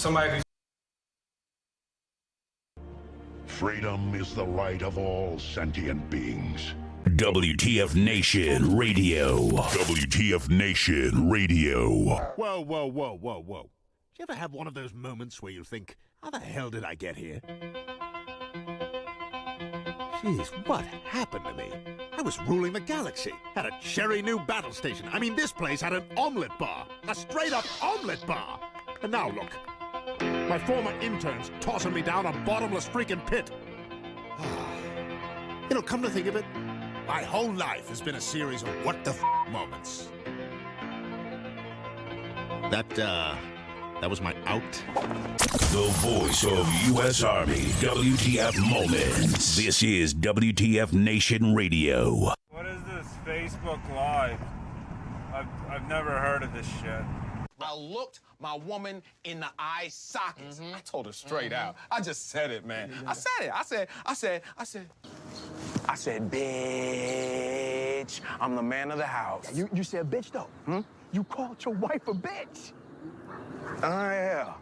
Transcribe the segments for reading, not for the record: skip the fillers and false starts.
somebody who's... Freedom is the right of all sentient beings. WTF Nation Radio. WTF Nation Radio. Whoa, whoa, whoa, whoa, whoa. Do you ever have one of those moments where you think, how the hell did I get here? Jeez, what happened to me? I was ruling the galaxy, had a cherry new battle station. I mean, this place had an omelet bar, a straight-up omelet bar. And now look, my former intern's tossing me down a bottomless freaking pit. You know, come to think of it, my whole life has been a series of what the moments. That was my out. The voice of U.S. Army, WTF Moments. This is WTF Nation Radio. What is this Facebook Live? I've never heard of this shit. Well, looked my woman in the eye sockets. I told her straight out. I just said it, man. I said it. I said, bitch, I'm the man of the house. Yeah, you said bitch, though. You called your wife a bitch. Yeah.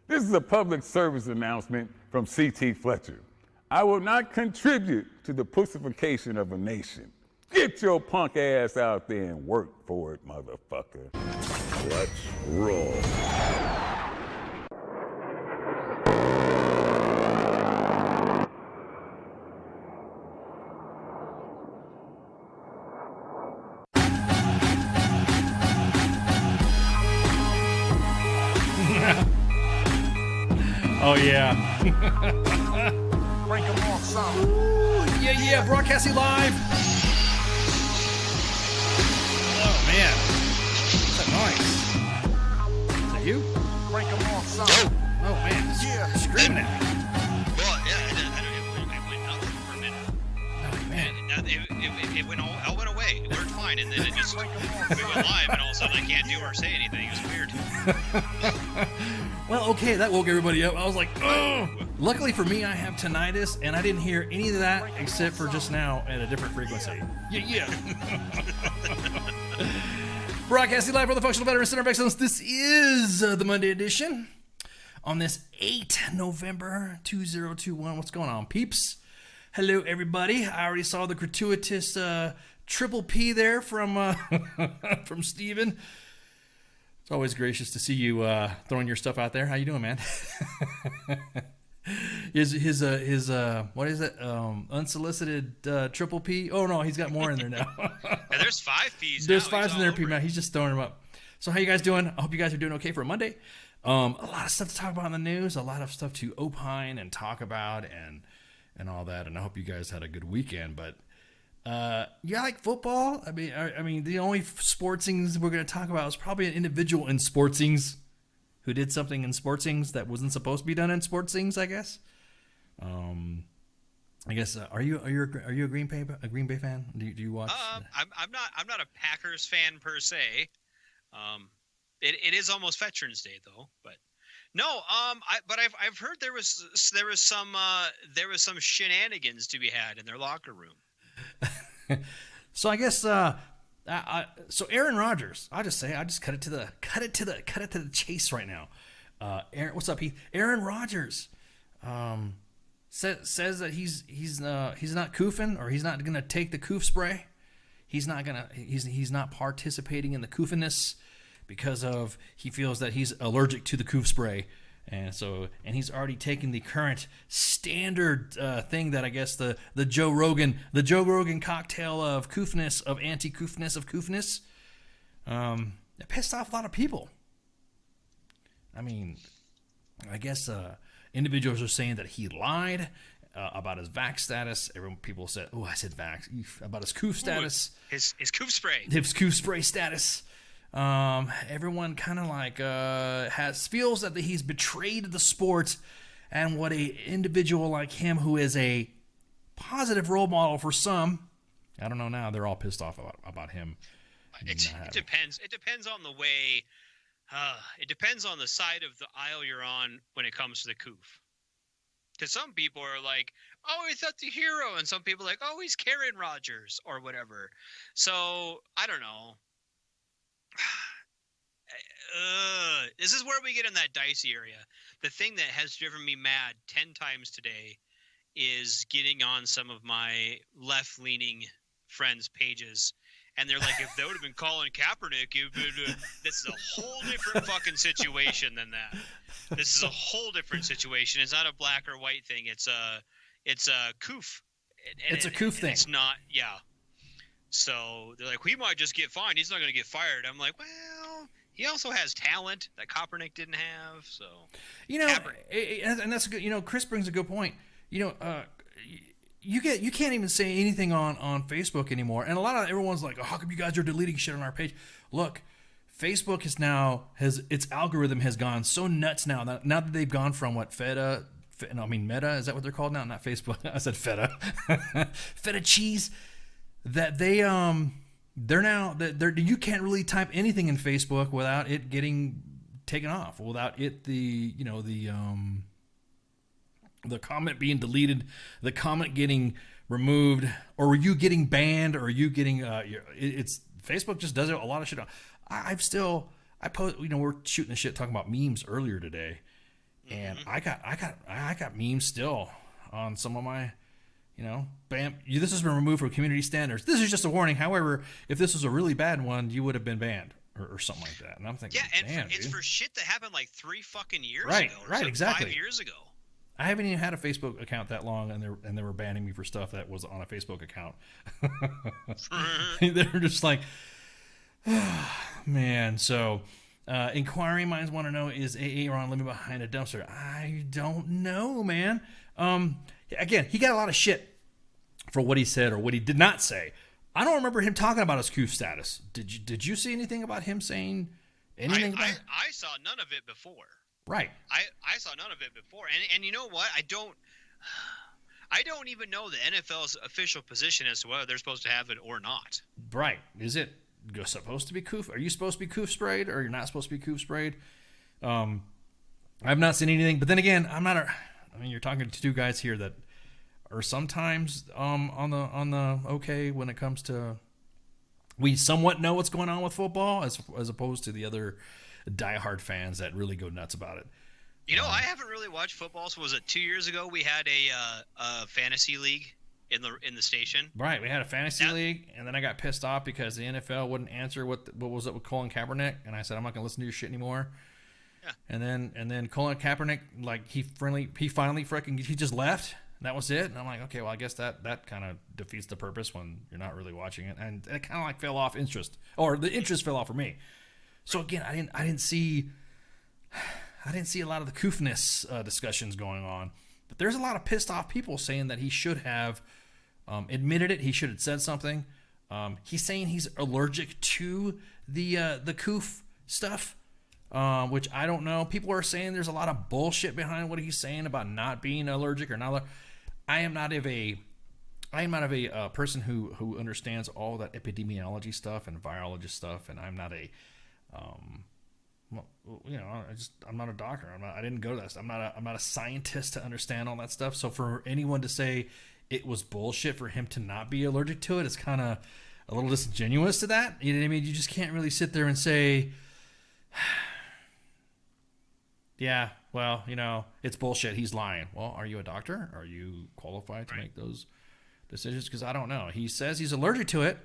This is a public service announcement from C.T. Fletcher. I will not contribute to the pussification of a nation. Get your punk ass out there and work for it, motherfucker. Let's roll. Oh, yeah. Break 'em off some. Yeah, broadcasting live. Oh, man. What's that noise? Is that you? Break 'em off some. Oh, man. Screaming at me. Well, yeah, it went nothing for a minute. Oh, man. It went all went away. It worked fine, and then it just we went live, and all of a sudden I can't do or say anything. It was weird. Well, okay, that woke everybody up. I was like, oh. Luckily for me, I have tinnitus, and I didn't hear any of that except for just now at a different frequency. Yeah. Broadcasting live from the Functional Veteran Center of Excellence. This is the Monday edition on this 8 November 2021. What's going on, peeps? Hello, everybody. I already saw the gratuitous triple P there from from Steven. It's always gracious to see you throwing your stuff out there. How you doing, man? his what is it? Unsolicited triple P. Oh no, he's got more in there now. Yeah, there's 5 P's. There's now. 5s in there, P man. He's just throwing them up. So how you guys doing? I hope you guys are doing okay for a Monday. A lot of stuff to talk about in the news. A lot of stuff to opine and talk about and all that. And I hope you guys had a good weekend. But you like football? I mean, the only sportsings we're going to talk about is probably an individual in sportsings who did something in sportsings that wasn't supposed to be done in sportsings, I guess. I guess are you a Green Bay fan? Do you watch? I'm not a Packers fan per se. It is almost Veterans Day though, but no. But I've heard there was some shenanigans to be had in their locker room. So I guess so Aaron Rodgers, I just cut it to the chase right now. Aaron, what's up, Heath? Aaron Rodgers says that he's not koofing, or he's not gonna take the koof spray. He's not participating in the koofiness because he feels that he's allergic to the koof spray. And he's already taken the current standard thing that I guess the Joe Rogan cocktail of koofness, of anti-koofness, of koofness. It pissed off a lot of people. I mean, I guess individuals are saying that he lied about his vax status. People said, "Oh, I said vax," about his koof status. His koof spray. His koof spray status. Everyone kind of like feels that he's betrayed the sport, and what a individual like him, who is a positive role model for some, I don't know, now they're all pissed off about him. It depends. It depends on the way. It depends on the side of the aisle you're on when it comes to the coof. Because some people are like, "Oh, he's not the hero," and some people are like, "Oh, he's Karen Rodgers," or whatever. So I don't know. This is where we get in that dicey area. The thing that has driven me mad 10 times today is getting on some of my left-leaning friends' pages, and they're like, if they would have been calling Kaepernick, this is a whole different fucking situation than that. This is a whole different situation. It's not a black or white thing. It's a koof. It's a koof thing. It's not, yeah. So they're like, we might just get fined. He's not going to get fired. I'm like, well, he also has talent that Kaepernick didn't have. So, and that's a good. Chris brings a good point. You can't even say anything on Facebook anymore. And everyone's like, oh, how come you guys are deleting shit on our page? Look, Facebook has its algorithm has gone so nuts now that they've gone from what Meta, is that what they're called now? Not Facebook. I said Feta. Feta cheese. That they're now you can't really type anything in Facebook without it getting taken off, without it the comment being deleted, the comment getting removed, or you getting banned, or you getting it's Facebook just does it a lot of shit. I post, we're shooting the shit talking about memes earlier today, and I got memes still on some of my, bam, this has been removed from community standards. This is just a warning. However, if this was a really bad one, you would have been banned or something like that. And I'm thinking, yeah, and it's for shit that happened like 3 fucking years ago. Right, exactly. 5 years ago. I haven't even had a Facebook account that long, and they were banning me for stuff that was on a Facebook account. They're just like, man. So, inquiring minds want to know, is AA Ron living behind a dumpster? I don't know, man. Again, he got a lot of shit for what he said or what he did not say. I don't remember him talking about his COOF status. Did you see anything about him saying anything about it? I saw none of it before. Right. I saw none of it before. And you know what? I don't even know the NFL's official position as to whether they're supposed to have it or not. Right. Is it supposed to be COOF? Are you supposed to be COOF sprayed, or you're not supposed to be COOF sprayed? I've not seen anything. But then again, you're talking to two guys here that are sometimes on the okay when it comes to, we somewhat know what's going on with football as opposed to the other diehard fans that really go nuts about it. I haven't really watched football. So was it 2 years ago we had a fantasy league in the station? Right, we had a fantasy league, and then I got pissed off because the NFL wouldn't answer what was it with Colin Kaepernick, and I said I'm not gonna listen to your shit anymore. Yeah. And then Colin Kaepernick, like he finally he just left. And that was it. And I'm like, okay, well I guess that kind of defeats the purpose when you're not really watching it, and it kind of like fell off interest, or the interest fell off for me. So again, I didn't see a lot of the COOFness discussions going on, but there's a lot of pissed off people saying that he should have admitted it. He should have said something. He's saying he's allergic to the COOF stuff, which I don't know. People are saying there's a lot of bullshit behind what he's saying about not being allergic or not. I am not of a person who understands all that epidemiology stuff and virologist stuff, and I'm not a I'm not a doctor. I didn't go to that. I'm not a scientist to understand all that stuff. So for anyone to say it was bullshit for him to not be allergic to it, it's kind of a little disingenuous to that. You know what I mean? You just can't really sit there and say, yeah, well, it's bullshit. He's lying. Well, are you a doctor? Are you qualified to make those decisions? Because I don't know. He says he's allergic to it.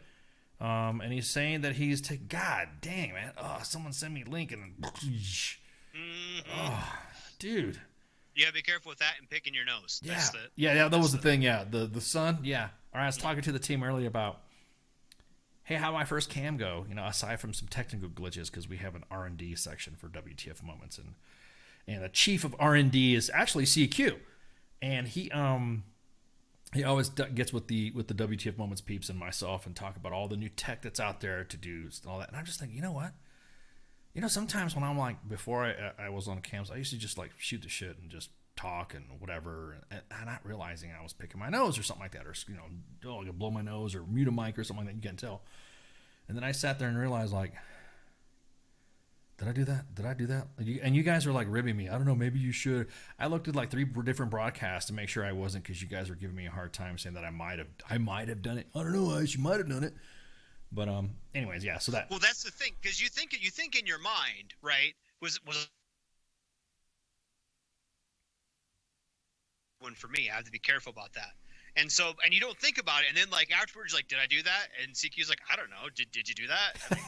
And he's saying that he's God dang, man. Oh, someone send me a link and oh, dude. You gotta be careful with that and picking your nose. Yeah, that was the thing. Yeah, the sun. Yeah. All right, I was talking to the team earlier about, hey, how'd my first cam go? Aside from some technical glitches, because we have an R&D section for WTF Moments, and the chief of R&D is actually CQ, and he always gets with the WTF Moments peeps and myself and talk about all the new tech that's out there to do and all that. And I'm just thinking, you know what? Sometimes when I'm like, before I was on cams, I used to just like shoot the shit and just talk and whatever, and not realizing I was picking my nose or something like that, or I could blow my nose or mute a mic or something like that. You can't tell. And then I sat there and realized, like, did I do that? And you guys are like ribbing me. I don't know, maybe you should. I looked at like 3 different broadcasts to make sure I wasn't, because you guys were giving me a hard time saying that I might have done it. I don't know, you might have done it. But anyways, yeah. So that. Well, that's the thing, because you think in your mind, right? Was one for me. I have to be careful about that. And you don't think about it, and then like afterwards, like, did I do that? And CQ's like, I don't know. Did you do that? I'm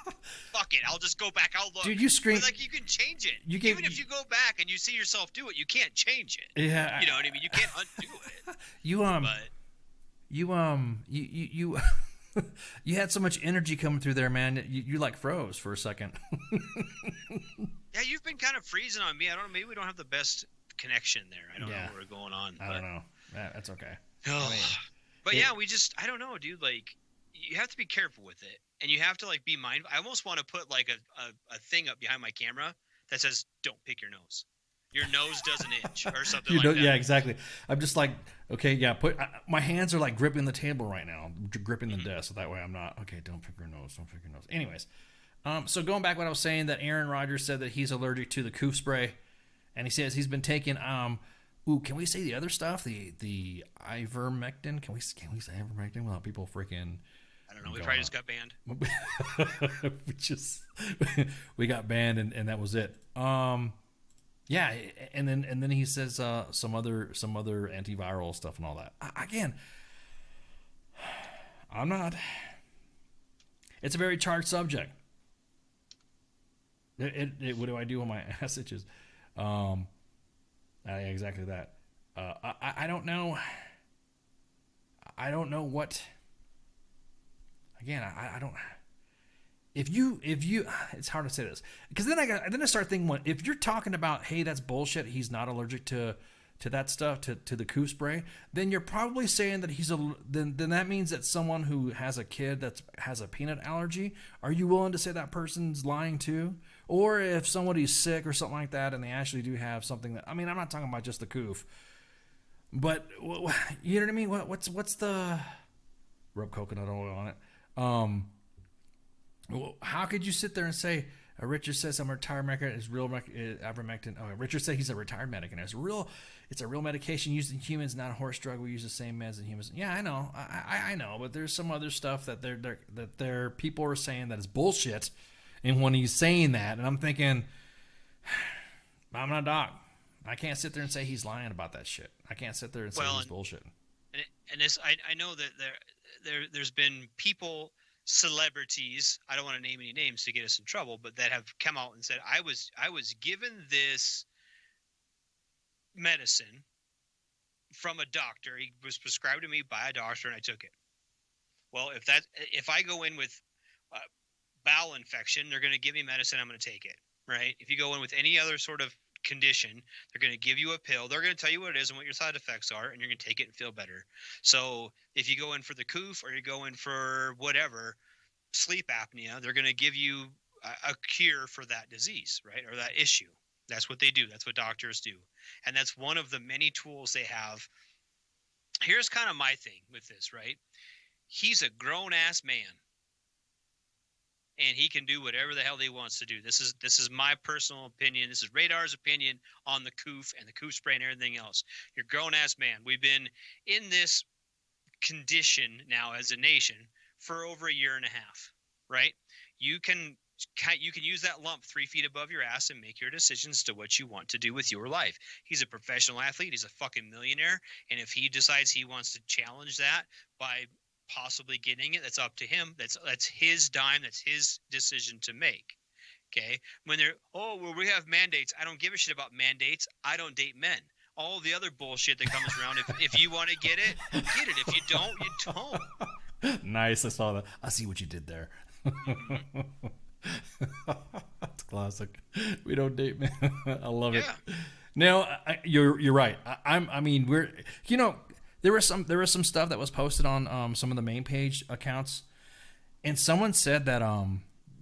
like, fuck it. I'll just go back. I'll look. Dude, you scream. But, like, you can change it. Even if you go back and you see yourself do it, you can't change it. Yeah. You know what I mean? You can't undo it. You had so much energy coming through there, man. You like froze for a second. Yeah, you've been kind of freezing on me. I don't know. Maybe we don't have the best connection there. I don't know what's going on. I don't know. That's okay. But I don't know, dude. Like, you have to be careful with it, and you have to like be mindful. I almost want to put like a thing up behind my camera that says, "Don't pick your nose. Your nose does an itch," or something like that. Yeah, exactly. I'm just like, okay, yeah. My hands are like gripping the table right now, gripping the desk, so that way I'm not. Okay, don't pick your nose. Don't pick your nose. Anyways, So going back to what I was saying, that Aaron Rodgers said that he's allergic to the coof spray, and he says he's been taking can we say the other stuff? The ivermectin? Can we say ivermectin without people freaking? I don't know. We probably just got banned. We got banned, and that was it. Yeah, and then he says some other antiviral stuff and all that. Again, I'm not. It's a very charged subject. What do I do when my ass itches? Exactly that. I don't know. I don't know what. Again, I don't. If you, it's hard to say this because then I start thinking, if you're talking about, hey, that's bullshit. He's not allergic to that stuff, to the coof spray. Then you're probably saying that then that means that someone who has a kid that has a peanut allergy. Are you willing to say that person's lying too? Or if somebody's sick or something like that, and they actually do have something that, I mean, I'm not talking about just the coof, but you know what I mean? What's the rub coconut oil on it? How could you sit there and say, Richard says I'm a retired medic, is real ivermectin. Oh, Richard said he's a retired medic, and it's a real medication used in humans, not a horse drug. We use the same meds in humans. Yeah, I know, I know, but there's some other stuff that they're people are saying that is bullshit. And when he's saying that, and I'm thinking, I'm not a doc. I can't sit there and say he's lying about that shit. I can't sit there and say he's bullshit. And this, I know that there's been people, celebrities, I don't want to name any names to get us in trouble, but that have come out and said, I was given this medicine from a doctor. He was prescribed to me by a doctor, and I took it. Well, if I go in with bowel infection, they're going to give me medicine, I'm going to take it, right? If you go in with any other sort of condition, they're going to give you a pill. They're going to tell you what it is and what your side effects are, and you're going to take it and feel better. So if you go in for the coof or you go in for whatever, sleep apnea, they're going to give you a cure for that disease, right? Or that issue. That's what they do. That's what doctors do. And that's one of the many tools they have. Here's kind of my thing with this, right? He's a grown-ass man, and he can do whatever the hell he wants to do. This is my personal opinion. This is Radar's opinion on the coof and the coof spray and everything else. You're a grown-ass man. We've been in this condition now as a nation for over a year and a half, right? You can use that lump 3 feet above your ass and make your decisions to what you want to do with your life. He's a professional athlete. He's a fucking millionaire. And if he decides he wants to challenge that by possibly getting it, that's up to him. That's his dime. That's his decision to make. Okay. When we have mandates. I don't give a shit about mandates. I don't date men. All the other bullshit that comes around. If you want to get it, get it. If you don't, you don't. Nice. I saw that. I see what you did there. That's classic. We don't date men. I love it. No, you're right. I mean, we're, you know, there was some stuff that was posted on some of the main page accounts, and someone said that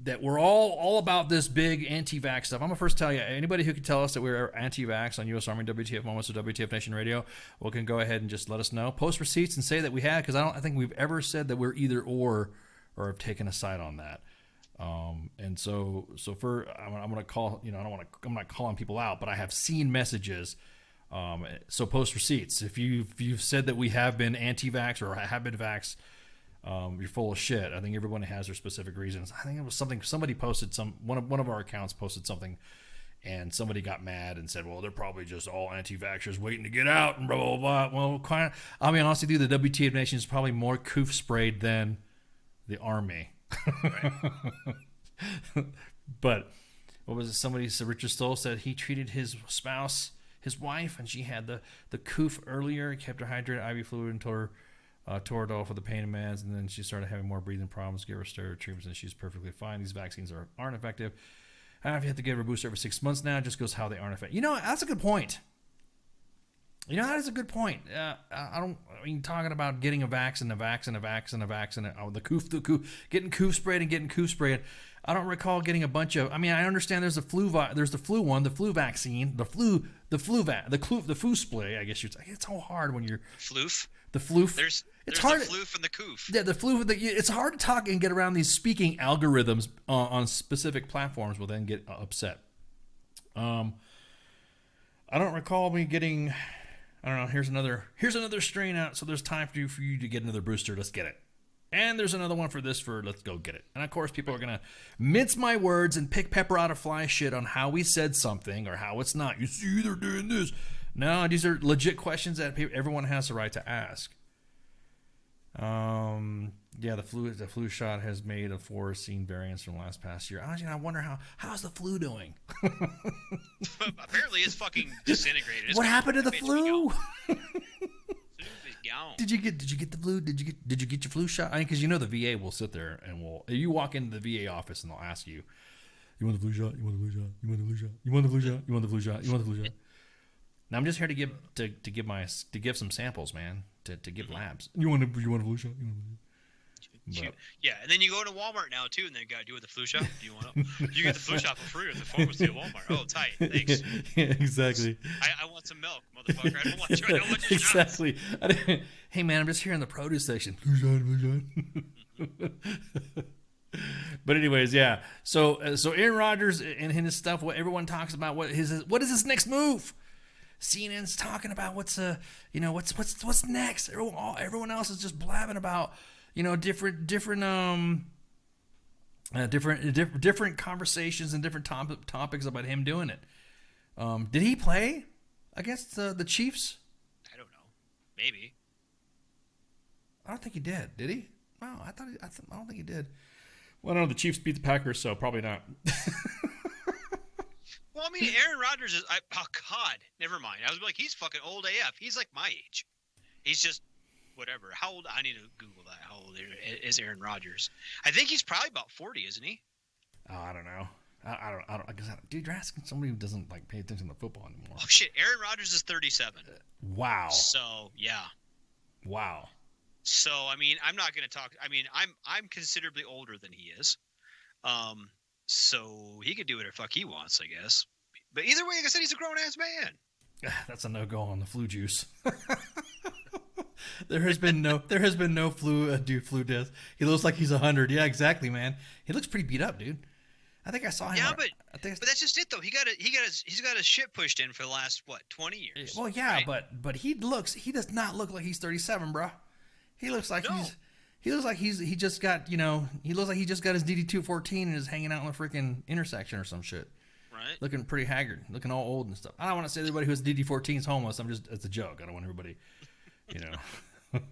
that we're all about this big anti-vax stuff. I'm gonna first tell you, anybody who can tell us that we're anti-vax on U.S. Army WTF Moments or WTF Nation Radio, well, can go ahead and just let us know. Post receipts and say that we have, because I think we've ever said that we're either or have taken a side on that. And so I'm gonna call, you know, I'm not calling people out, but I have seen messages. So post receipts. If you've said that we have been anti-vax or have been vax, you're full of shit. I think everyone has their specific reasons. I think it was somebody posted one of our accounts posted something, and somebody got mad and said, well, they're probably just all anti-vaxxers waiting to get out and blah, blah, blah. Well, I'll be honest with you, the WTF Nation is probably more coof sprayed than the Army. Right. But what was it? Somebody said, Richard Stoll said he treated his wife, and she had the coof earlier. He kept her hydrated, IV fluid, and tore it off with the pain meds, and then she started having more breathing problems. Give her steroid treatments, and she's perfectly fine. These vaccines aren't effective. If you have to give her a booster every 6 months now, it just goes how they aren't effective. You know, that's a good point. That is a good point. Talking about getting a vaccine, the coof, getting coof sprayed and getting coof sprayed. I don't recall getting a bunch of. I mean, I understand there's the flu one, the flu vaccine, the flu spray. I guess you'd say. It's so hard when you're Floof. the floof. There's hard. the floof and the coof. Yeah, the flu. It's hard to talk and get around these speaking algorithms on specific platforms. Will then get upset. I don't recall me getting. I don't know. Here's another strain out. So there's time for you to get another booster. Let's get it. And there's another one for let's go get it. And of course, people are going to mince my words and pick pepper out of fly shit on how we said something or how it's not. You see, they're doing this. No, these are legit questions that everyone has the right to ask. Yeah, the flu shot has made 4 seen variants from last past year. I wonder how's the flu doing? Apparently, it's fucking disintegrated. What happened to the flu? Did you get the flu? Did you get your flu shot? I mean, because the VA will sit there and you walk into the VA office and they'll ask you, you want the flu shot? You want the flu shot? You want the flu shot? You want the flu shot? You want the flu shot? You want the flu shot? Now I'm just here to give some samples, man, to give labs. You want a flu shot? You want a flu shot? Yeah, and then you go to Walmart now too, and they got do with the flu shot. Do you want to? You get the flu shot for free at the pharmacy at Walmart. Oh, tight. Thanks. Yeah, exactly. I want some milk, motherfucker. I don't want your exactly. Hey man, I'm just here in the produce section. Flu shot. But anyways, yeah. So Aaron Rodgers and his stuff. What everyone talks about. What is his next move? CNN's talking about what's next. Everyone else is just blabbing about different conversations and different topics about him doing it. Did he play against the Chiefs? I don't know. Maybe. I don't think he did. Did he? No, I don't think he did. Well, no, the Chiefs beat the Packers, so probably not. Well, I mean, Aaron Rodgers is. Oh God, never mind. I was like, he's fucking old AF. He's like my age. He's just whatever. How old? I need to Google that. How old is Aaron Rodgers? I think he's probably about 40, isn't he? Oh, I don't know. I don't. Dude, you're asking somebody who doesn't pay attention to football anymore. Oh shit, Aaron Rodgers is 37. Wow. So yeah. Wow. So I mean, I'm not going to talk. I mean, I'm considerably older than he is. So he could do whatever the fuck he wants, I guess. But either way, like I said, he's a grown ass man. That's a no-go on the flu juice. There has been no flu death. He looks like he's 100. Yeah, exactly, man. He looks pretty beat up, dude. I think I saw him. Yeah, but that's just it though. He's got his shit pushed in for the last 20 years. Well, yeah, right? but he does not look like he's 37, bro. He looks like he looks like he just got his DD-214 and is hanging out in the freaking intersection or some shit. Right. Looking pretty haggard, looking all old and stuff. I don't want to say everybody who has DD-14 is homeless. It's a joke. I don't want everybody, But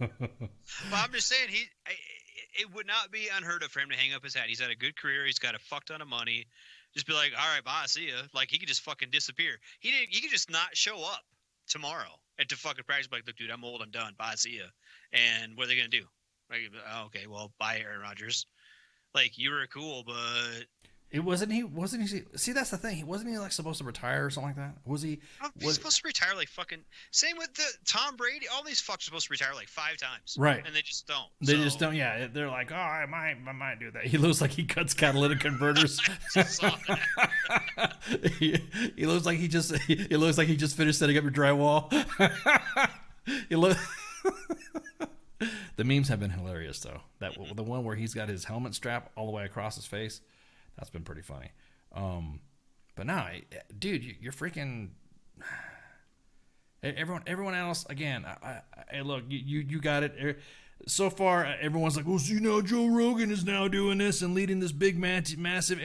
I'm just saying it would not be unheard of for him to hang up his hat. He's had a good career. He's got a fuck ton of money. Just be like, all right, bye, see ya. Like he could just fucking disappear. He could just not show up tomorrow at the fucking practice. Like, look, dude, I'm old. I'm done. Bye, see ya. And what are they gonna do? Like, oh, okay, well, bye, Aaron Rodgers. Like you were cool, but wasn't he? See, that's the thing. Wasn't he supposed to retire or something like that? Was he? He's supposed to retire fucking. Same with the Tom Brady. All these fucks are supposed to retire 5 times. Right. And they just don't. They just don't. Yeah, they're like, oh, I might do that. He looks like he cuts catalytic converters. he looks like he just finished setting up your drywall. The memes have been hilarious though. The one where he's got his helmet strap all the way across his face. That's been pretty funny. But no, dude, you're freaking. Everyone else, again, I look, you got it. So far, everyone's like, well, see now Joe Rogan is now doing this and leading this big, massive.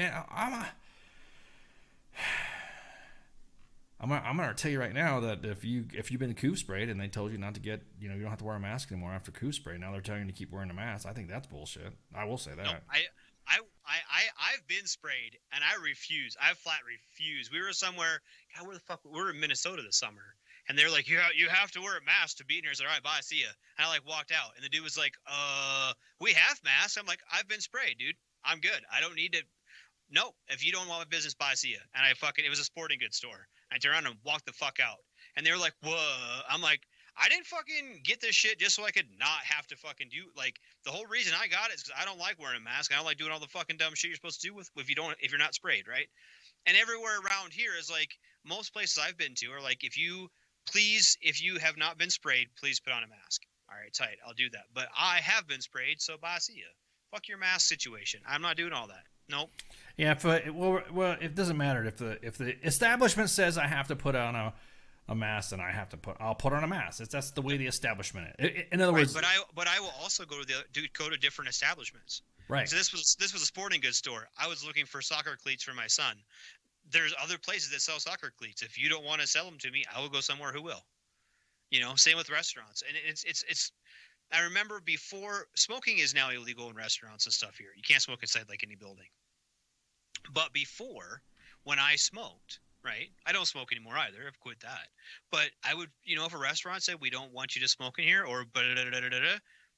I'm gonna tell you right now that if you've been coof sprayed and they told you not to get, you don't have to wear a mask anymore after coof spray. Now they're telling you to keep wearing a mask. I think that's bullshit. I will say that. No, I've been sprayed and I refuse. I flat refuse. We were somewhere. God, where the fuck? We were in Minnesota this summer, and they're like, you have to wear a mask to be in here. I said, all right, bye, see ya. And I walked out, and the dude was like, we have masks. I'm like, I've been sprayed, dude. I'm good. I don't need to. No, if you don't want my business, bye, see ya. And it was a sporting goods store. I turned around and walked the fuck out. And they were like, whoa. I'm like, I didn't fucking get this shit just so I could not have to fucking do, like, the whole reason I got it is because I don't like wearing a mask. I don't like doing all the fucking dumb shit you're supposed to do if you're not sprayed, right? And everywhere around here is like, most places I've been to are like, if you have not been sprayed, please put on a mask. All right, tight, I'll do that. But I have been sprayed, so bye, see ya. Fuck your mask situation. I'm not doing all that. Nope. Yeah, well, it doesn't matter if the establishment says I have to put on a mask, then I'll put on a mask. That's the way the establishment is. In other words, but I will also go to different establishments. Right. So this was a sporting goods store. I was looking for soccer cleats for my son. There's other places that sell soccer cleats. If you don't want to sell them to me, I will go somewhere who will. You know, same with restaurants. And it's I remember before, smoking is now illegal in restaurants and stuff here. You can't smoke inside like any building. But before, when I smoked, right? I don't smoke anymore either. I've quit that. But I would, you know, if a restaurant said, we don't want you to smoke in here, or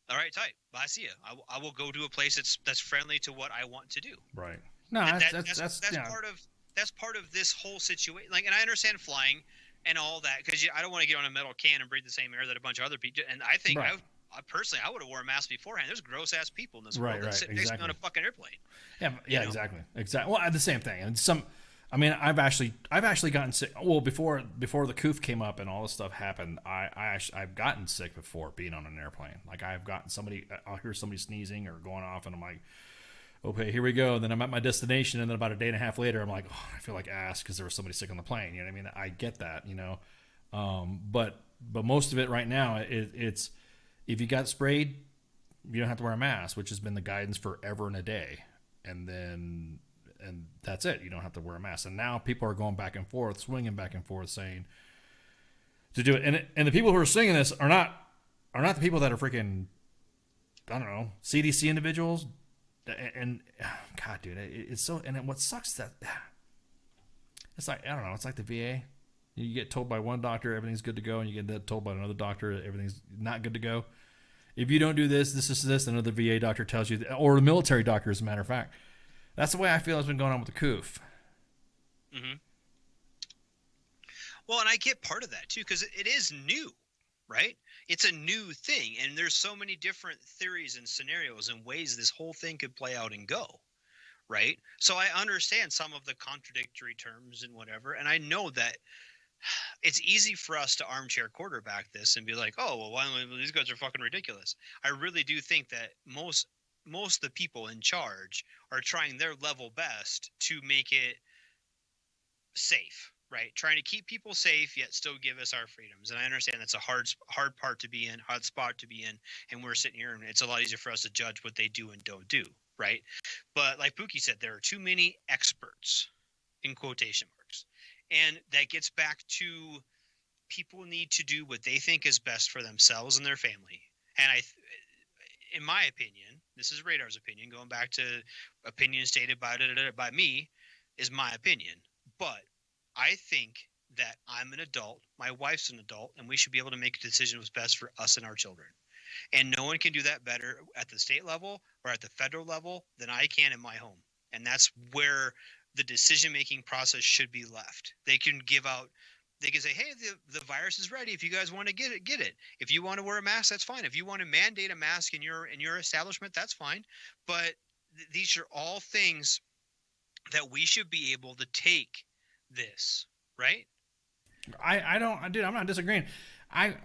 all right, tight. Bye, see ya. I will go to a place that's friendly to what I want to do. Right. No, that's part of this whole situation. Like, and I understand flying and all that, because I don't want to get on a metal can and breathe the same air that a bunch of other people. And I think right. I personally would have worn a mask beforehand. There's gross ass people in this world that sit next to me on a fucking airplane. Yeah, exactly. Well, the same thing. And I've actually gotten sick. Well, before the coof came up and all this stuff happened, I've gotten sick before being on an airplane. Like, I've gotten I'll hear somebody sneezing or going off, and I'm like, okay, here we go. And then I'm at my destination, and then about a day and a half later, I'm like, oh, I feel like ass because there was somebody sick on the plane. You know what I mean? I get that, you know. But most of it right now, it's if you got sprayed, you don't have to wear a mask, which has been the guidance forever and a day. And that's it. You don't have to wear a mask. And now people are going back and forth, swinging back and forth, saying to do it. And the people who are singing this are not the people that are freaking, I don't know, CDC individuals. And God, dude, it's so. And what sucks that it's like, I don't know. It's like the VA. You get told by one doctor everything's good to go, and you get told by another doctor everything's not good to go. If you don't do this, another VA doctor tells you, or the military doctor, as a matter of fact. That's the way I feel has been going on with the coof. Mm-hmm. Well, and I get part of that too, because it is new, right? It's a new thing, and there's so many different theories and scenarios and ways this whole thing could play out and go, right? So I understand some of the contradictory terms and whatever, and I know that it's easy for us to armchair quarterback this and be like, oh, well, these guys are fucking ridiculous. I really do think that most of the people in charge are trying their level best to make it safe, right? Trying to keep people safe, yet still give us our freedoms. And I understand that's a hard part to be in, hard spot to be in. And we're sitting here, and it's a lot easier for us to judge what they do and don't do, right? But like Pookie said, there are too many experts, in quotation marks. And that gets back to people need to do what they think is best for themselves and their family. And in my opinion, this is Radar's opinion, going back to opinion stated by me, is my opinion. But I think that I'm an adult, my wife's an adult, and we should be able to make a decision what's best for us and our children. And no one can do that better at the state level or at the federal level than I can in my home. And that's where the decision-making process should be left. They can say, hey, the virus is ready. If you guys want to get it. If you want to wear a mask, that's fine. If you want to mandate a mask in your establishment, that's fine. But these are all things that we should be able to take this, right? I don't, dude, I'm not disagreeing. I've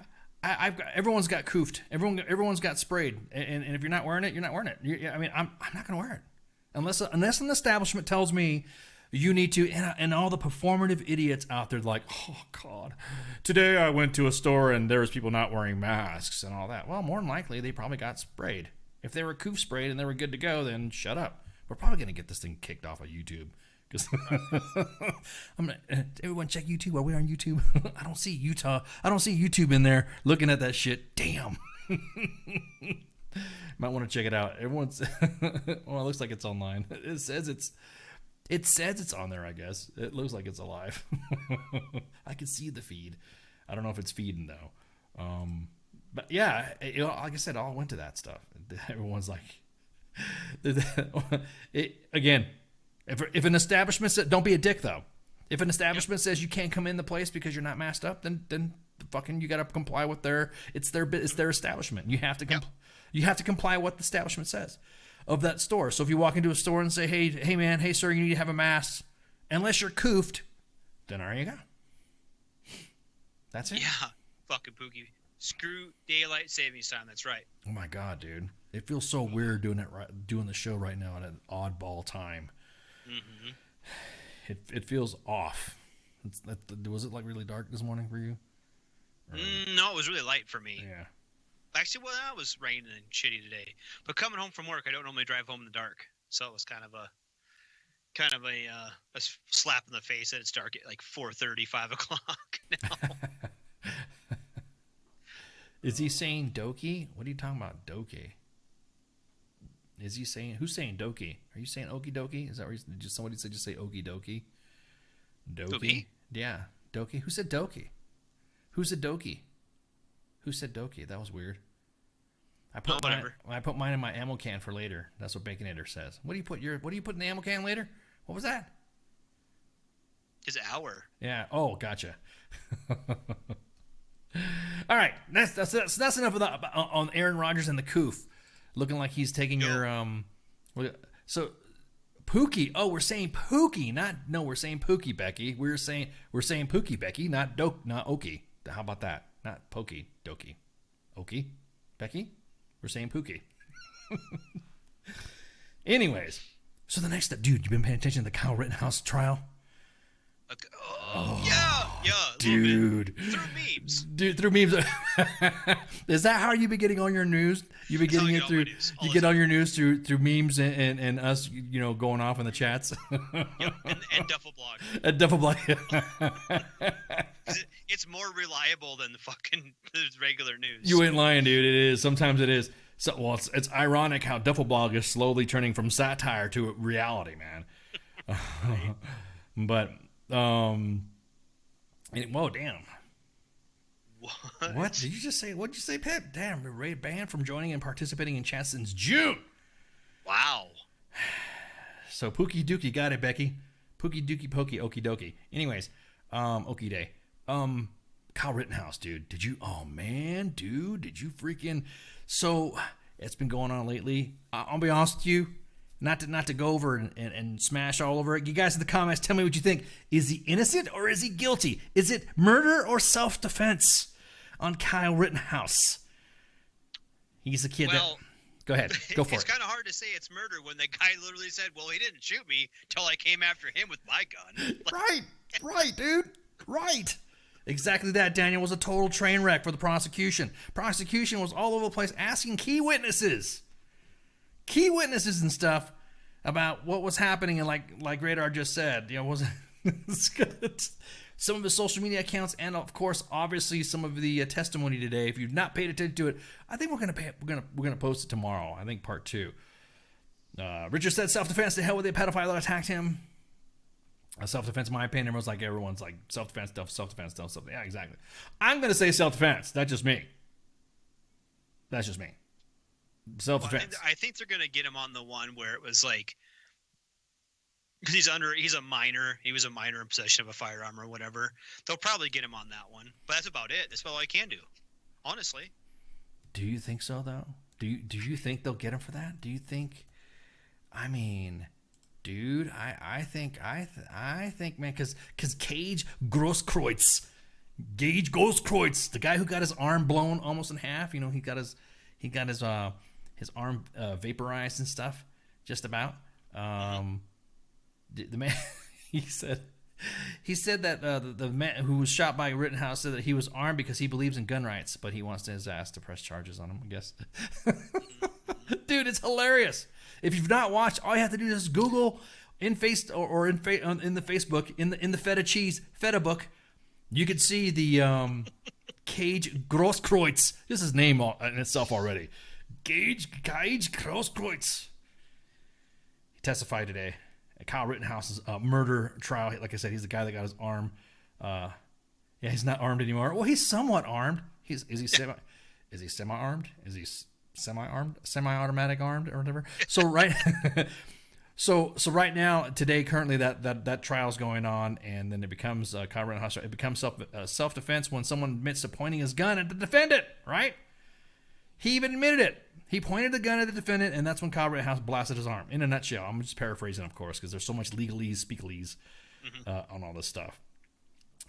got, everyone's got coofed. Everyone's got sprayed. And if you're not wearing it, you're not wearing it. I'm not going to wear it. Unless an establishment tells me you need to, and all the performative idiots out there like, oh, God, today I went to a store and there was people not wearing masks and all that. Well, more than likely, they probably got sprayed. If they were coof sprayed and they were good to go, then shut up. We're probably going to get this thing kicked off of YouTube. Because everyone check YouTube while we're on YouTube. I don't see YouTube in there looking at that shit. Damn. Might want to check it out. Everyone's well, it looks like it's online. It says it's on there, I guess. It looks like it's alive. I can see the feed. I don't know if it's feeding though. But yeah, like I said, all went to that stuff. Everyone's like, again, if an establishment says, don't be a dick though. If an establishment says you can't come in the place because you're not masked up, then fucking, you got to comply with it's their establishment. You have to you have to comply with what the establishment says of that store. So if you walk into a store and say, hey man, hey sir, you need to have a mask, unless you're coofed, then there you go. That's it. Yeah, fucking Pookie. Screw daylight savings time. That's right. Oh my god, dude, it feels so weird doing the show right now at an oddball time. Mm-hmm. It feels off. Was it like really dark this morning for you? No, it was really light for me. Yeah. Actually, well, it was raining and shitty today. But coming home from work, I don't normally drive home in the dark, so it was kind of a slap in the face that it's dark at like 4:30, 5 o'clock now. Is he saying Doki? What are you talking about, Doki? Is he saying, who's saying Doki? Are you saying Okie Dokie? Is that what just somebody said just say Okie Dokie? Doki? Yeah, Doki. Who said Doki? Who said Doki? Who said Doki? That was weird. I put mine in my ammo can for later. That's what Baconator says. What do you put in the ammo can later? What was that? His hour. Yeah. Oh, gotcha. All right. That's enough of that on Aaron Rodgers and the Coof. Looking like he's taking your so Pookie. Oh, we're saying Pookie, we're saying Pookie, Becky. We're saying Pookie, Becky, not Okie. How about that? Not Pokey, Doki. Okie, Becky. We're saying Pookie. Anyways, so the next step, dude, you've been paying attention to the Kyle Rittenhouse trial? Okay. Yeah, dude. Through memes. Dude, through memes. Is that how you be getting on your news? You be getting it through. You get on your news through memes and us, going off in the chats. Yep, and Duffel Blog. At Duffel Blog. It's more reliable than the fucking regular news. You ain't lying, dude. It is. Sometimes it is. So, well, it's ironic how Duffel Blog is slowly turning from satire to reality, man. But whoa, damn. What did you just say? What did you say, Pip? Damn, we're banned from joining and participating in chat since June. Wow. So Pookie Dookie, got it, Becky. Pookie Dookie Pokey, okie dokie. Anyways, okie day. Kyle Rittenhouse, dude. Did you freaking? So it's been going on lately. I'll be honest with you. Not to go over and smash all over it. You guys in the comments, tell me what you think. Is he innocent or is he guilty? Is it murder or self-defense on Kyle Rittenhouse? He's a kid Go ahead. Go for it. It's kind of hard to say it's murder when the guy literally said, well, he didn't shoot me till I came after him with my gun. Right, dude. Right. Exactly that, Daniel, was a total train wreck for the prosecution. Prosecution was all over the place asking key witnesses and stuff about what was happening, and like Radar just said, some of his social media accounts, and of course, obviously, some of the testimony today. If you've not paid attention to it, I think we're gonna post it tomorrow. I think part 2. Richard said self-defense. To hell with the pedophile that attacked him. Self-defense, in my opinion, everyone's like self-defense stuff. Yeah, exactly. I'm gonna say self-defense. That's just me. Self-defense. Well, I think they're gonna get him on the one where it was like, because he's a minor. He was a minor in possession of a firearm or whatever. They'll probably get him on that one, but that's about it. That's all I can do, honestly. Do you think so, though? Do you think they'll get him for that? Do you think? I mean, dude, I think, man, because Gage Grosskreutz, the guy who got his arm blown almost in half. He got his arm vaporized and stuff, just about. The man, he said that the man who was shot by Rittenhouse said that he was armed because he believes in gun rights, but he wants his ass to press charges on him, I guess. Dude, it's hilarious. If you've not watched, all you have to do is Google in the Facebook in the feta cheese feta book. You could see the Gage Grosskreutz. This is his name in itself already. Gage Grosskreutz. He testified today at Kyle Rittenhouse's murder trial. Like I said, he's the guy that got his arm. He's not armed anymore. Well, he's somewhat armed. Is he semi-armed? Is he semi-armed? Semi-automatic armed or whatever? So right. So right now, today, currently, that trial's going on, and then it becomes Kyle Rittenhouse. It becomes self-defense when someone admits to pointing his gun at the defendant. Right? He even admitted it. He pointed the gun at the defendant, and that's when Kyle Rittenhouse blasted his arm. In a nutshell, I'm just paraphrasing, of course, because there's so much legalese, speakalese on all this stuff.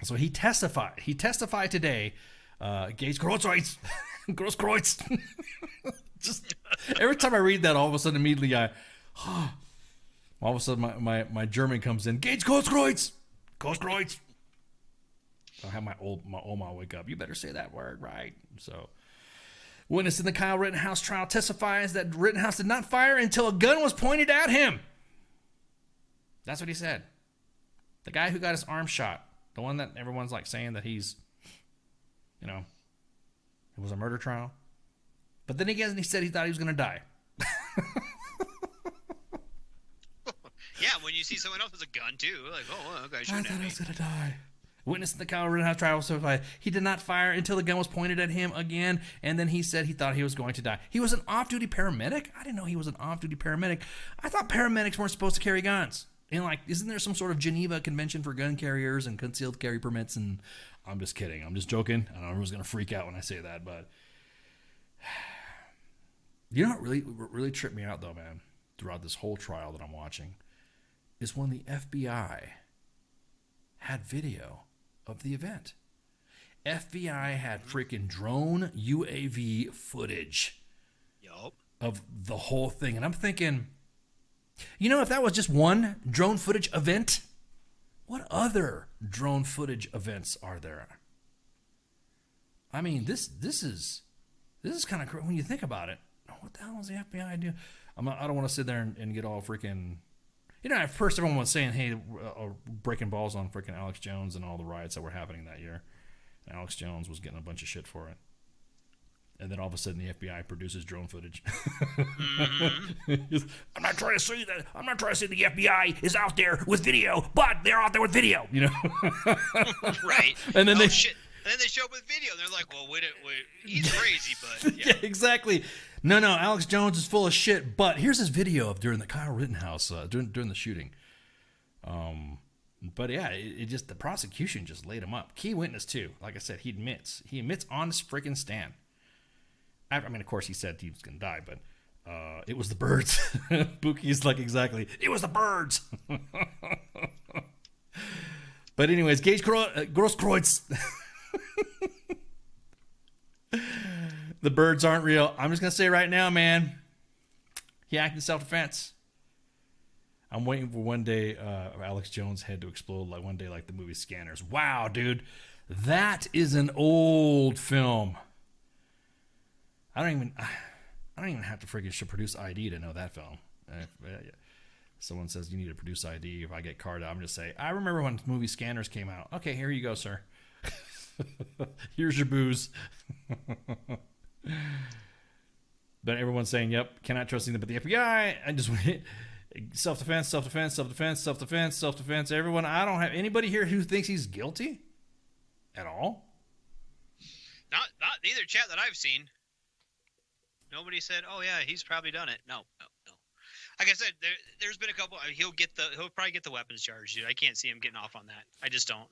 So he testified. He testified today. Gage Kreutz. Grosskreutz. Just every time I read that, all of a sudden, immediately all of a sudden, my German comes in. Gage Grosskreutz. Grosskreutz. I'll have my Oma wake up. You better say that word right. So, witness in the Kyle Rittenhouse trial testifies that Rittenhouse did not fire until a gun was pointed at him. That's what he said. The guy who got his arm shot, the one that everyone's like saying that he's, it was a murder trial. But then again, he said he thought he was going to die. Yeah, when you see someone else with a gun too, like, oh, okay, I thought I was going to die. Witness in the Kyle Rittenhouse trial certified he did not fire until the gun was pointed at him again, and then he said he thought he was going to die. He was an off-duty paramedic? I didn't know he was an off-duty paramedic. I thought paramedics weren't supposed to carry guns. And isn't there some sort of Geneva Convention for gun carriers and concealed carry permits? And I'm just kidding. I'm just joking. I know everyone's going to freak out when I say that, but you know what really tripped me out though, man, throughout this whole trial that I'm watching, is when the FBI had video of the event. FBI had freaking drone UAV footage of the whole thing. And I'm thinking, if that was just one drone footage event, what other drone footage events are there? I mean, this is kind of crazy when you think about it. What the hell is the FBI doing? I don't want to sit there and get all freaking... at first everyone was saying, hey, breaking balls on freaking Alex Jones and all the riots that were happening that year. And Alex Jones was getting a bunch of shit for it. And then all of a sudden the FBI produces drone footage. I'm not trying to say that. I'm not trying to say the FBI is out there with video, but they're out there with video, Right. And then shit. And then they show up with video, and they're like, well, wait, he's crazy, but... Yeah, exactly. No, Alex Jones is full of shit, but here's his video of during the Kyle Rittenhouse, during the shooting. But yeah, it just, the prosecution just laid him up. Key witness, too. Like I said, he admits on his freaking stand. I mean, of course, he said he was going to die, but it was the birds. Bookie's like, exactly, it was the birds. But anyways, Gage Grosskreutz. The birds aren't real. I'm just going to say right now, man, he acted in self-defense. I'm waiting for one day Alex Jones' head to explode like one day like the movie Scanners. Wow, dude. That is an old film. I don't even have to freaking produce ID to know that film. Someone says you need to produce ID. If I get carded, I'm just say, I remember when the movie Scanners came out. Okay, here you go, sir. Here's your booze. But everyone's saying, yep, cannot trust anything but the FBI. I just went self-defense. Everyone, I don't have anybody here who thinks he's guilty at all. Not neither chat that I've seen. Nobody said, oh yeah, he's probably done it. No. Like I said, there's been a couple. He'll probably get the weapons charge, dude. I can't see him getting off on that. I just don't.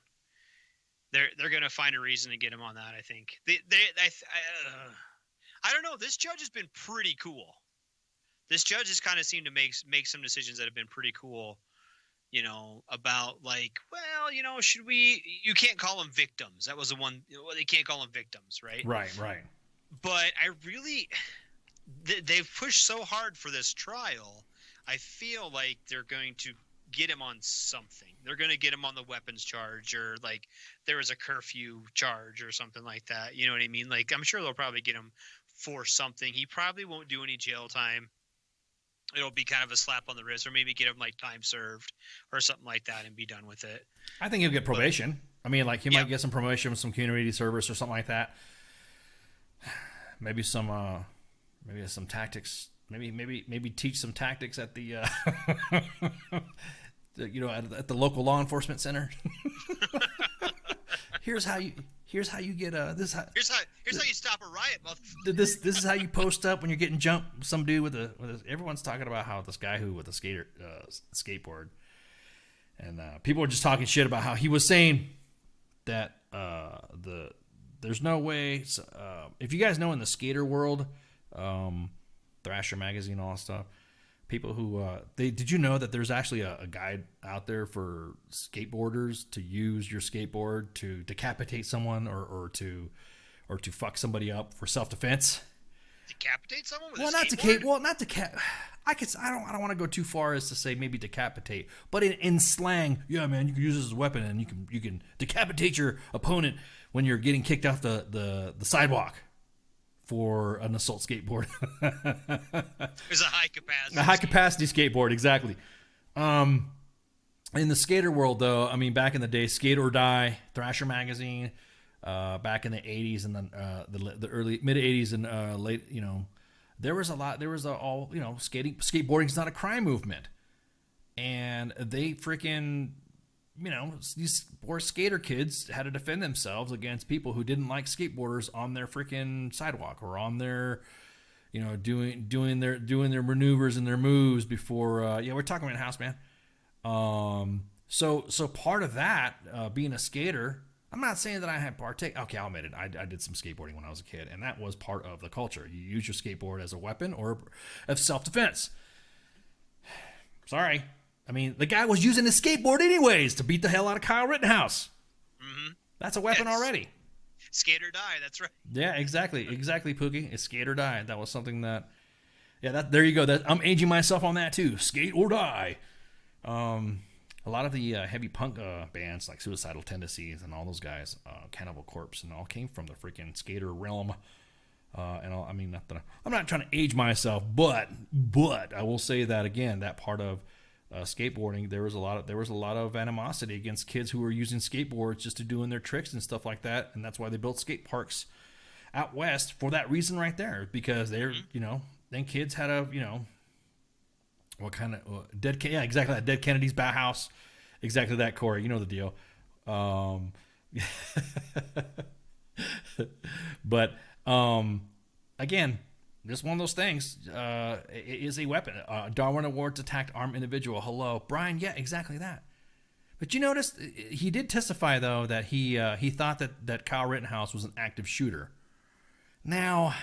They're gonna find a reason to get him on that. I think. I don't know. This judge has been pretty cool. This judge has kind of seemed to make some decisions that have been pretty cool. About like, well, should we? You can't call them victims. That was the one. They can't call them victims, right? Right. But I really, they've pushed so hard for this trial. I feel like they're going to get him on something. They're going to get him on the weapons charge, or like there was a curfew charge or something like that. You know what I mean? Like, I'm sure they'll probably get him for something. He probably won't do any jail time. It'll be kind of a slap on the wrist, or maybe get him like time served or something like that and be done with it. I think he'll get probation. I mean, like he might get some promotion with some community service or something like that. Maybe some tactics. Maybe teach some tactics at the at the local law enforcement center. Here's how you get this. Here's how you stop a riot, motherfucker. This is how you post up when you're getting jumped. Some dude with a everyone's talking about how this guy with a skateboard, and people are just talking shit about how he was saying that there's no way. If you guys know in the skater world, Thrasher magazine, all that stuff. People who did you know that there's actually a guide out there for skateboarders to use your skateboard to decapitate someone or to fuck somebody up for self-defense? Decapitate someone with well, a not skateboard? not decap. I don't want to go too far as to say maybe decapitate, but in slang, yeah, man, you can use this as a weapon and you can decapitate your opponent when you're getting kicked off the sidewalk for an assault skateboard. There's a high capacity. A high capacity skateboard, exactly. In the skater world, though, I mean, back in the day, Skate or Die, Thrasher magazine, back in the 80s and then the early mid 80s and late, there was skateboarding is not a crime movement, and they freaking. These poor skater kids had to defend themselves against people who didn't like skateboarders on their freaking sidewalk or on their, doing their maneuvers and their moves before. We're talking about house, man. So part of that, being a skater, I'm not saying that I had partake. Okay, I'll admit it. I did some skateboarding when I was a kid, and that was part of the culture. You use your skateboard as a weapon or of self-defense. Sorry. I mean, the guy was using his skateboard anyways to beat the hell out of Kyle Rittenhouse. Mm-hmm. That's a weapon already. Skate or die, that's right. Yeah, exactly, Pookie. It's skate or die. That was something that, there you go. I'm aging myself on that too. Skate or die. A lot of the heavy punk bands like Suicidal Tendencies and all those guys, Cannibal Corpse, and all came from the freaking skater realm. I'm not trying to age myself, but I will say that again, that part of skateboarding, there was a lot of animosity against kids who were using skateboards just to doing their tricks and stuff like that, and that's why they built skate parks out west for that reason right there, because they're then kids had a what kind of exactly that Dead Kennedy's Bauhaus, exactly that, Corey, you know the deal. But again, just one of those things. It is a weapon. Darwin Awards attacked armed individual. Hello, Brian. Yeah, exactly that. But you notice he did testify though that he thought that Kyle Rittenhouse was an active shooter. Now,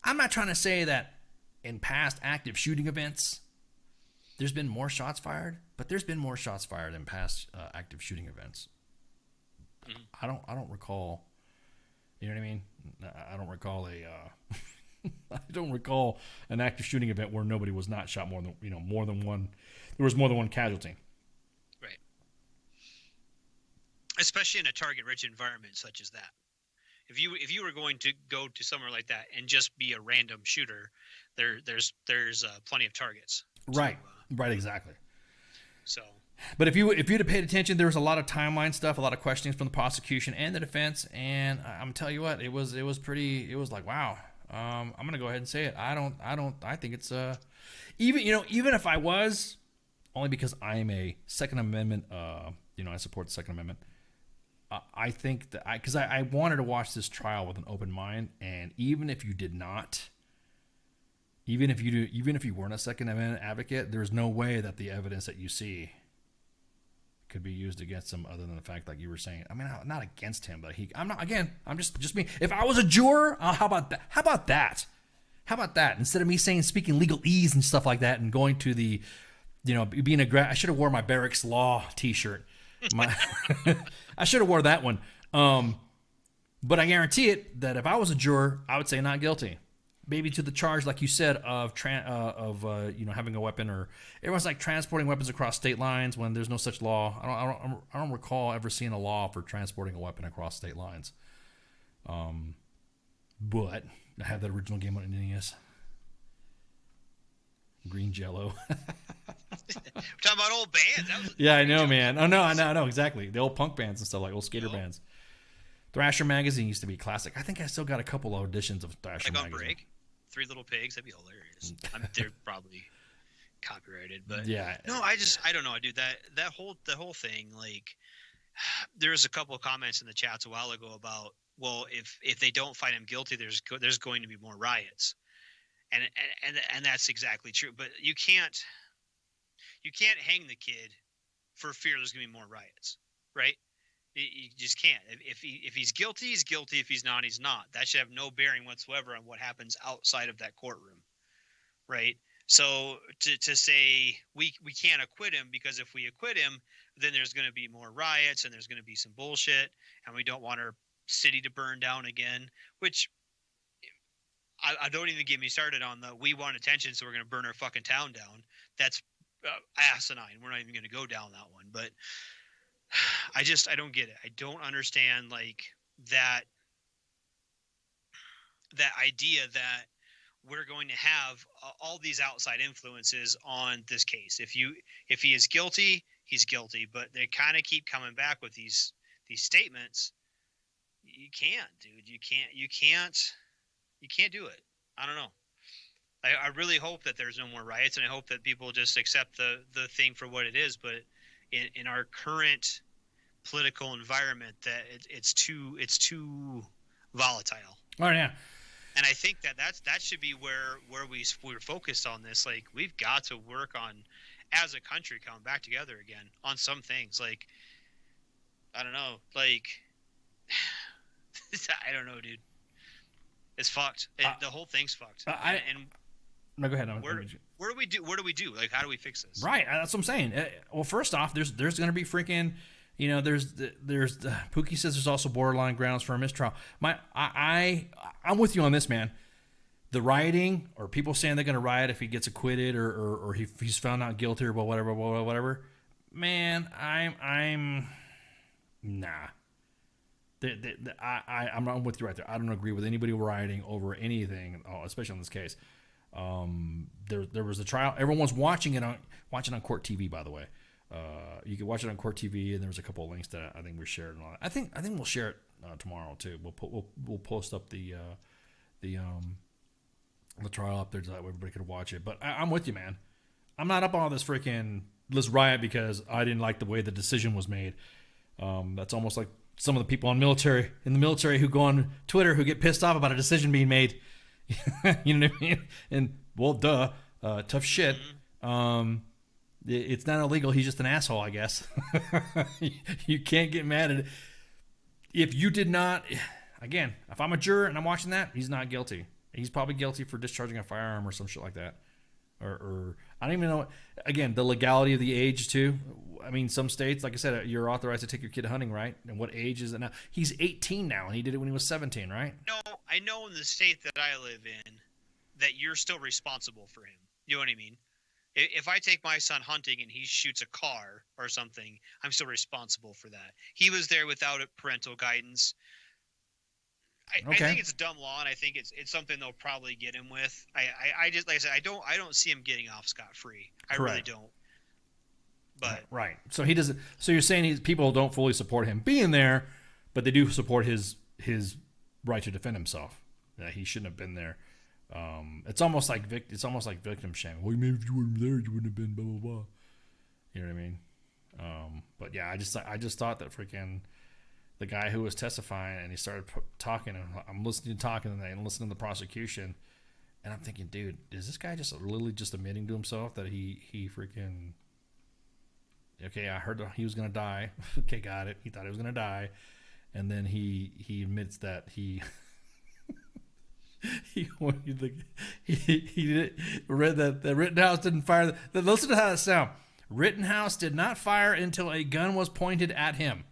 I'm not trying to say that in past active shooting events there's been more shots fired, but there's been more shots fired in past active shooting events. I don't recall. You know what I mean? I don't recall I don't recall an active shooting event where nobody was not shot more than one. There was more than one casualty. Right. Especially in a target-rich environment such as that. If you were going to go to somewhere like that and just be a random shooter, there's plenty of targets. Right. Right. Exactly. So. But if you'd have paid attention, there was a lot of timeline stuff, a lot of questionings from the prosecution and the defense, and I'm telling you what, it was like, wow. I'm gonna go ahead and say it. I think it's even if I was, only because I am a Second Amendment, I support the Second Amendment. I think that because I wanted to watch this trial with an open mind, and even if you did not, even if you weren't a Second Amendment advocate, there's no way that the evidence that you see could be used against him, other than the fact, like you were saying. I mean, not against him, but I'm just me. If I was a juror, how about that? How about that? Instead of me speaking legalese and stuff like that, and going to the, being I should have wore my Barracks Law T-shirt. I should have wore that one. But I guarantee it that if I was a juror, I would say not guilty. Maybe to the charge, like you said, of having a weapon, or everyone's like transporting weapons across state lines when there's no such law. I don't recall ever seeing a law for transporting a weapon across state lines. But I have that original game on NES. Green Jello. We're talking about old bands. Yeah, I know, man. Oh no, I know exactly. The old punk bands and stuff, like old skater bands. Thrasher magazine used to be classic. I think I still got a couple of editions of Thrasher magazine. Like on Break, Three Little Pigs. That'd be hilarious. They're probably copyrighted, but yeah. No, I don't know, dude. The whole thing. Like, there was a couple of comments in the chats a while ago about well, if they don't find him guilty, there's going to be more riots, and that's exactly true. But you can't hang the kid for fear there's going to be more riots, right? You just can't. If he's guilty, he's guilty. If he's not, he's not. That should have no bearing whatsoever on what happens outside of that courtroom, right? So to say we can't acquit him because if we acquit him, then there's going to be more riots and there's going to be some bullshit, and we don't want our city to burn down again. Which I don't even get me started on the we want attention, so we're going to burn our fucking town down. That's asinine. We're not even going to go down that one, but. I don't get it. I don't understand like that idea that we're going to have all these outside influences on this case. If he is guilty, he's guilty, but they kind of keep coming back with these statements. You can't, dude. You can't do it. I don't know. I really hope that there's no more riots, and I hope that people just accept the thing for what it is, but in our current political environment, that it's too volatile. Oh yeah, and I think that should be where we're focused on this. Like we've got to work on, as a country, coming back together again on some things. Like I don't know, like I don't know, dude. It's fucked. The whole thing's fucked. No, go ahead. Where do we do? Like, how do we fix this? Right. That's what I'm saying. Well, first off, there's going to be freaking, there's Pookie says there's also borderline grounds for a mistrial. I'm with you on this, man. The rioting, or people saying they're going to riot if he gets acquitted or he's found not guilty or whatever. Man, I'm nah. I'm with you right there. I don't agree with anybody rioting over anything, especially on this case. There was a trial. Everyone's watching it on Court TV, by the way. You can watch it on Court TV, and there was a couple of links that I think we shared. And all that. I think we'll share it tomorrow too. We'll post up the trial up there so that everybody could watch it. But I'm with you, man. I'm not up on all this freaking let's riot because I didn't like the way the decision was made. That's almost like some of the people in the military who go on Twitter who get pissed off about a decision being made. You know what I mean? And well, duh, tough shit. It's not illegal. He's just an asshole, I guess. You can't get mad at it. If you did not, again, if I'm a juror and I'm watching that, he's not guilty. He's probably guilty for discharging a firearm or some shit like that. Or I don't even know. Again, the legality of the age too. I mean, some states, like I said, you're authorized to take your kid hunting, right? And what age is it now? He's 18 now, and he did it when he was 17, right? No, I know in the state that I live in that you're still responsible for him. You know what I mean? If I take my son hunting and he shoots a car or something, I'm still responsible for that. He was there without parental guidance. I think it's a dumb law, and I think it's something they'll probably get him with. I just, like I said, I don't see him getting off scot-free. I really don't. But right. So he doesn't. So you're saying people don't fully support him being there, but they do support his right to defend himself. That he shouldn't have been there. It's almost like victim shaming. Well, maybe if you weren't there, you wouldn't have been blah blah blah. You know what I mean? But yeah, I just thought that freaking the guy who was testifying and he started talking, and I'm listening and listening to the prosecution, and I'm thinking, dude, is this guy just literally just admitting to himself that he freaking. Okay, I heard he was gonna die. Okay, got it. He thought he was gonna die, and then he admits that he read that Rittenhouse didn't fire. Listen to how that sounds. Rittenhouse did not fire until a gun was pointed at him.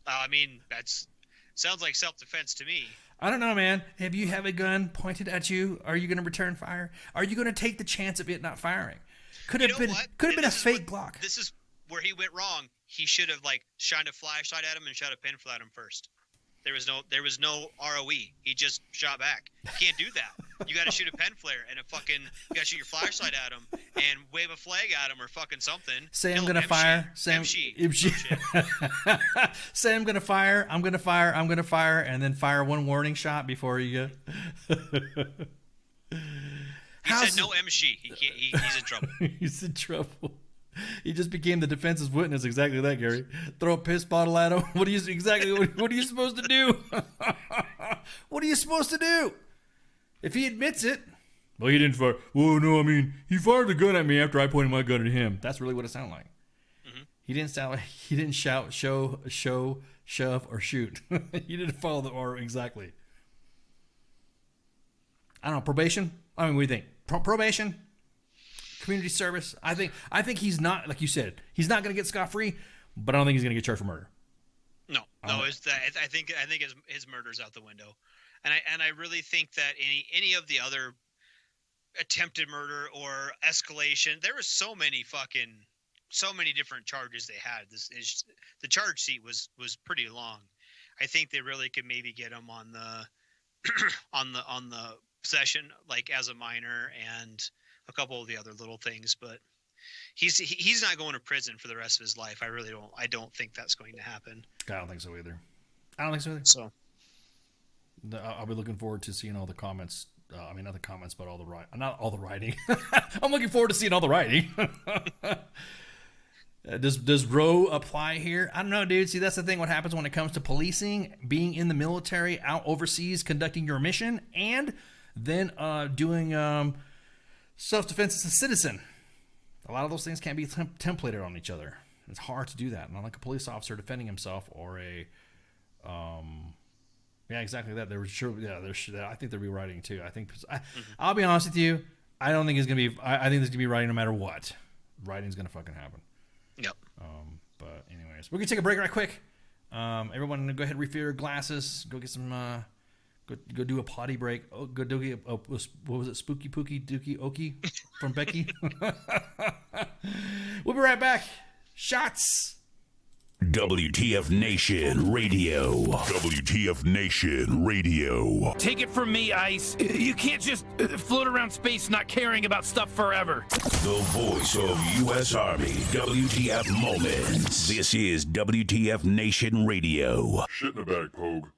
I mean, that's sounds like self-defense to me. I don't know, man. If you have a gun pointed at you, are you going to return fire? Are you going to take the chance of it not firing? Could have been a fake Glock. This is where he went wrong. He should have shined a flashlight at him and shot a pin at him first. There was no ROE. He just shot back. You can't do that. You got to shoot a pen flare and you got to shoot your flashlight at him and wave a flag at him or fucking something. Say I'm gonna fire. Say I'm gonna fire. I'm gonna fire, and then fire one warning shot before you go. He said no MC. He's in trouble. He's in trouble. He just became the defense's witness. Exactly that, Gary. Throw a piss bottle at him. What are you supposed to do? What are you supposed to do? If he admits it, well, he didn't fire. Well, no, I mean, he fired the gun at me after I pointed my gun at him. That's really what it sounded like. Mm-hmm. He didn't shout, show, shove, or shoot. He didn't follow the order exactly. I don't know, probation? I mean, what do you think? Probation? Community service? I think he's not, like you said, he's not going to get scot-free, but I don't think he's going to get charged for murder. No, it's that. I think his murder's out the window, and I really think that any of the other attempted murder or escalation, there was so many different charges they had. The charge sheet was pretty long. I think they really could maybe get him on the on the possession, like as a minor, and a couple of the other little things, but he's not going to prison for the rest of his life. I don't think that's going to happen. I don't think so either. So I'll be looking forward to seeing all the comments. Not the comments, but not all the writing. I'm looking forward to seeing all the writing. Does Roe apply here? I don't know, dude. See, that's the thing. What happens when it comes to policing, being in the military, out overseas, conducting your mission, and then doing self-defense as a citizen. A lot of those things can't be templated on each other. It's hard to do that. Not like a police officer defending himself or a, yeah, exactly that. I think they're rewriting too. I'll be honest with you. I don't think it's gonna be. I think there's gonna be writing no matter what. Writing's gonna fucking happen. Yep. But anyways, we're gonna take a break right quick. Everyone, go ahead, refill your glasses. Go get some. Go do a potty break. Oh, go do what was it? Spooky Pookie Dookie Okie from Becky. We'll be right back. Shots. WTF Nation Radio. WTF Nation Radio. Take it from me, Ice. You can't just float around space not caring about stuff forever. The voice of U.S. Army. WTF Moments. This is WTF Nation Radio. Shit in the bag, Pogue.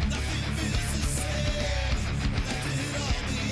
Nothing feels the same. Let it all be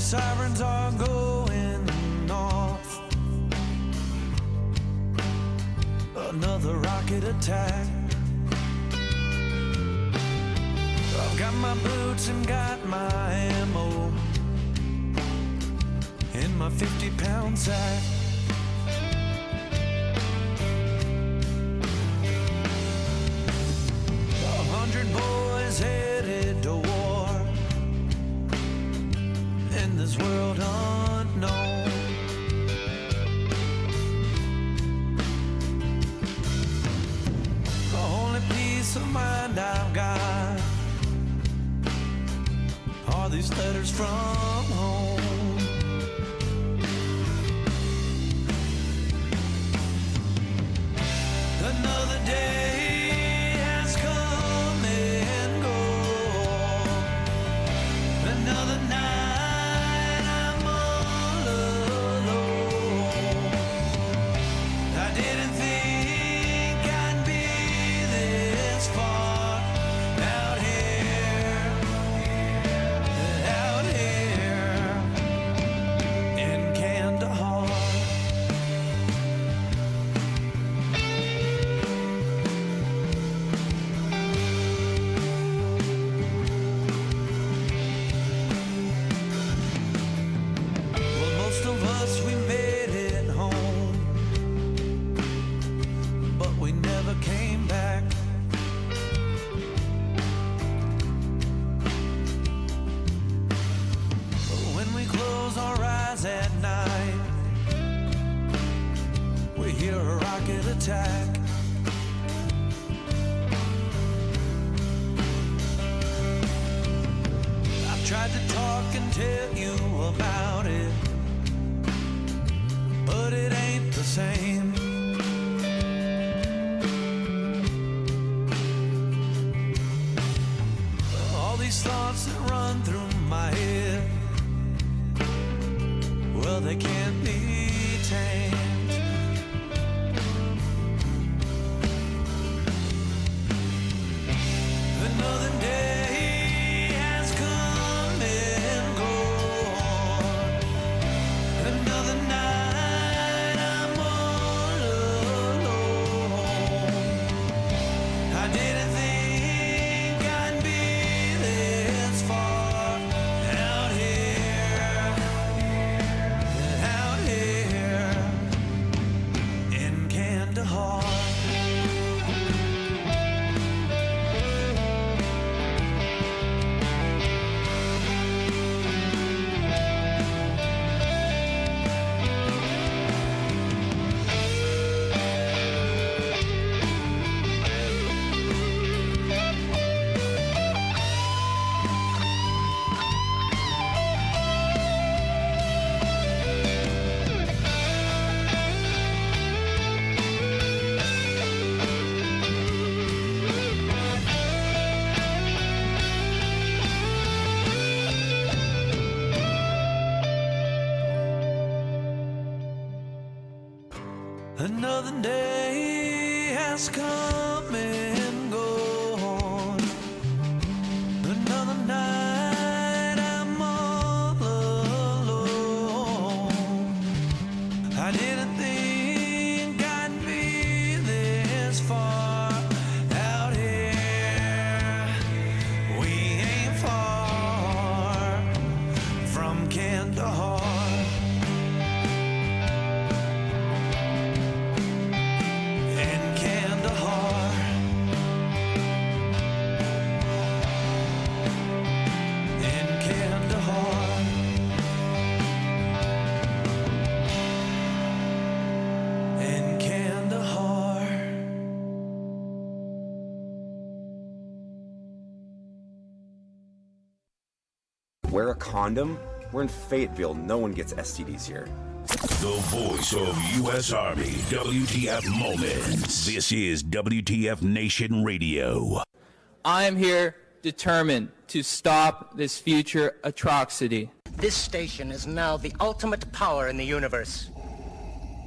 sirens are going off. Another rocket attack. I've got my boots and got my ammo in my 50-pound sack. Boys headed to war in this world unknown. The only peace of mind I've got are these letters from home. Another day attack. I've tried to talk and tell you about it, but it ain't the same. All these thoughts that run through my head, well, they can't be tamed. Another day has come and gone. Another night I'm all alone. I didn't think I'd be this far out here in Kandahar. Another day has come and gone. Another night I'm all alone. I didn't think I'd be this far out here. We ain't far from Kandahar. Wear a condom? We're in Fayetteville. No one gets STDs here. The voice of U.S. Army, WTF Moments. This is WTF Nation Radio. I am here determined to stop this future atrocity. This station is now the ultimate power in the universe.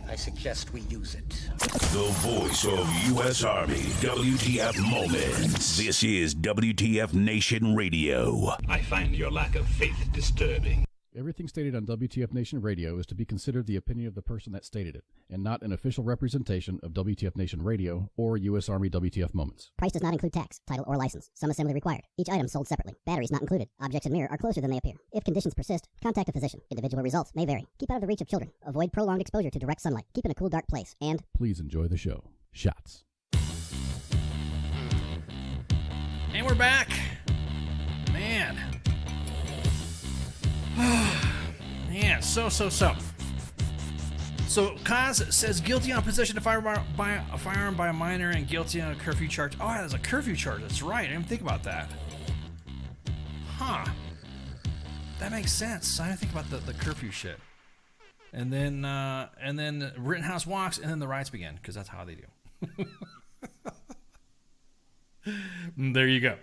I suggest we use it. The voice of U.S. Army, WTF Moments. This is WTF Nation Radio. I find your lack of faith disturbing. Everything stated on WTF Nation Radio is to be considered the opinion of the person that stated it, and not an official representation of WTF Nation Radio or U.S. Army WTF Moments. Price does not include tax, title, or license. Some assembly required. Each item sold separately. Batteries not included. Objects in mirror are closer than they appear. If conditions persist, contact a physician. Individual results may vary. Keep out of the reach of children. Avoid prolonged exposure to direct sunlight. Keep in a cool, dark place. And please enjoy the show. Shots. And we're back. Man. Man, so. So Kaz says guilty on possession of firearm by a minor and guilty on a curfew charge. Oh, there's a curfew charge. That's right. I didn't think about that. Huh. That makes sense. I didn't think about the curfew shit. And then Rittenhouse walks, and then the riots begin, because that's how they do. There you go.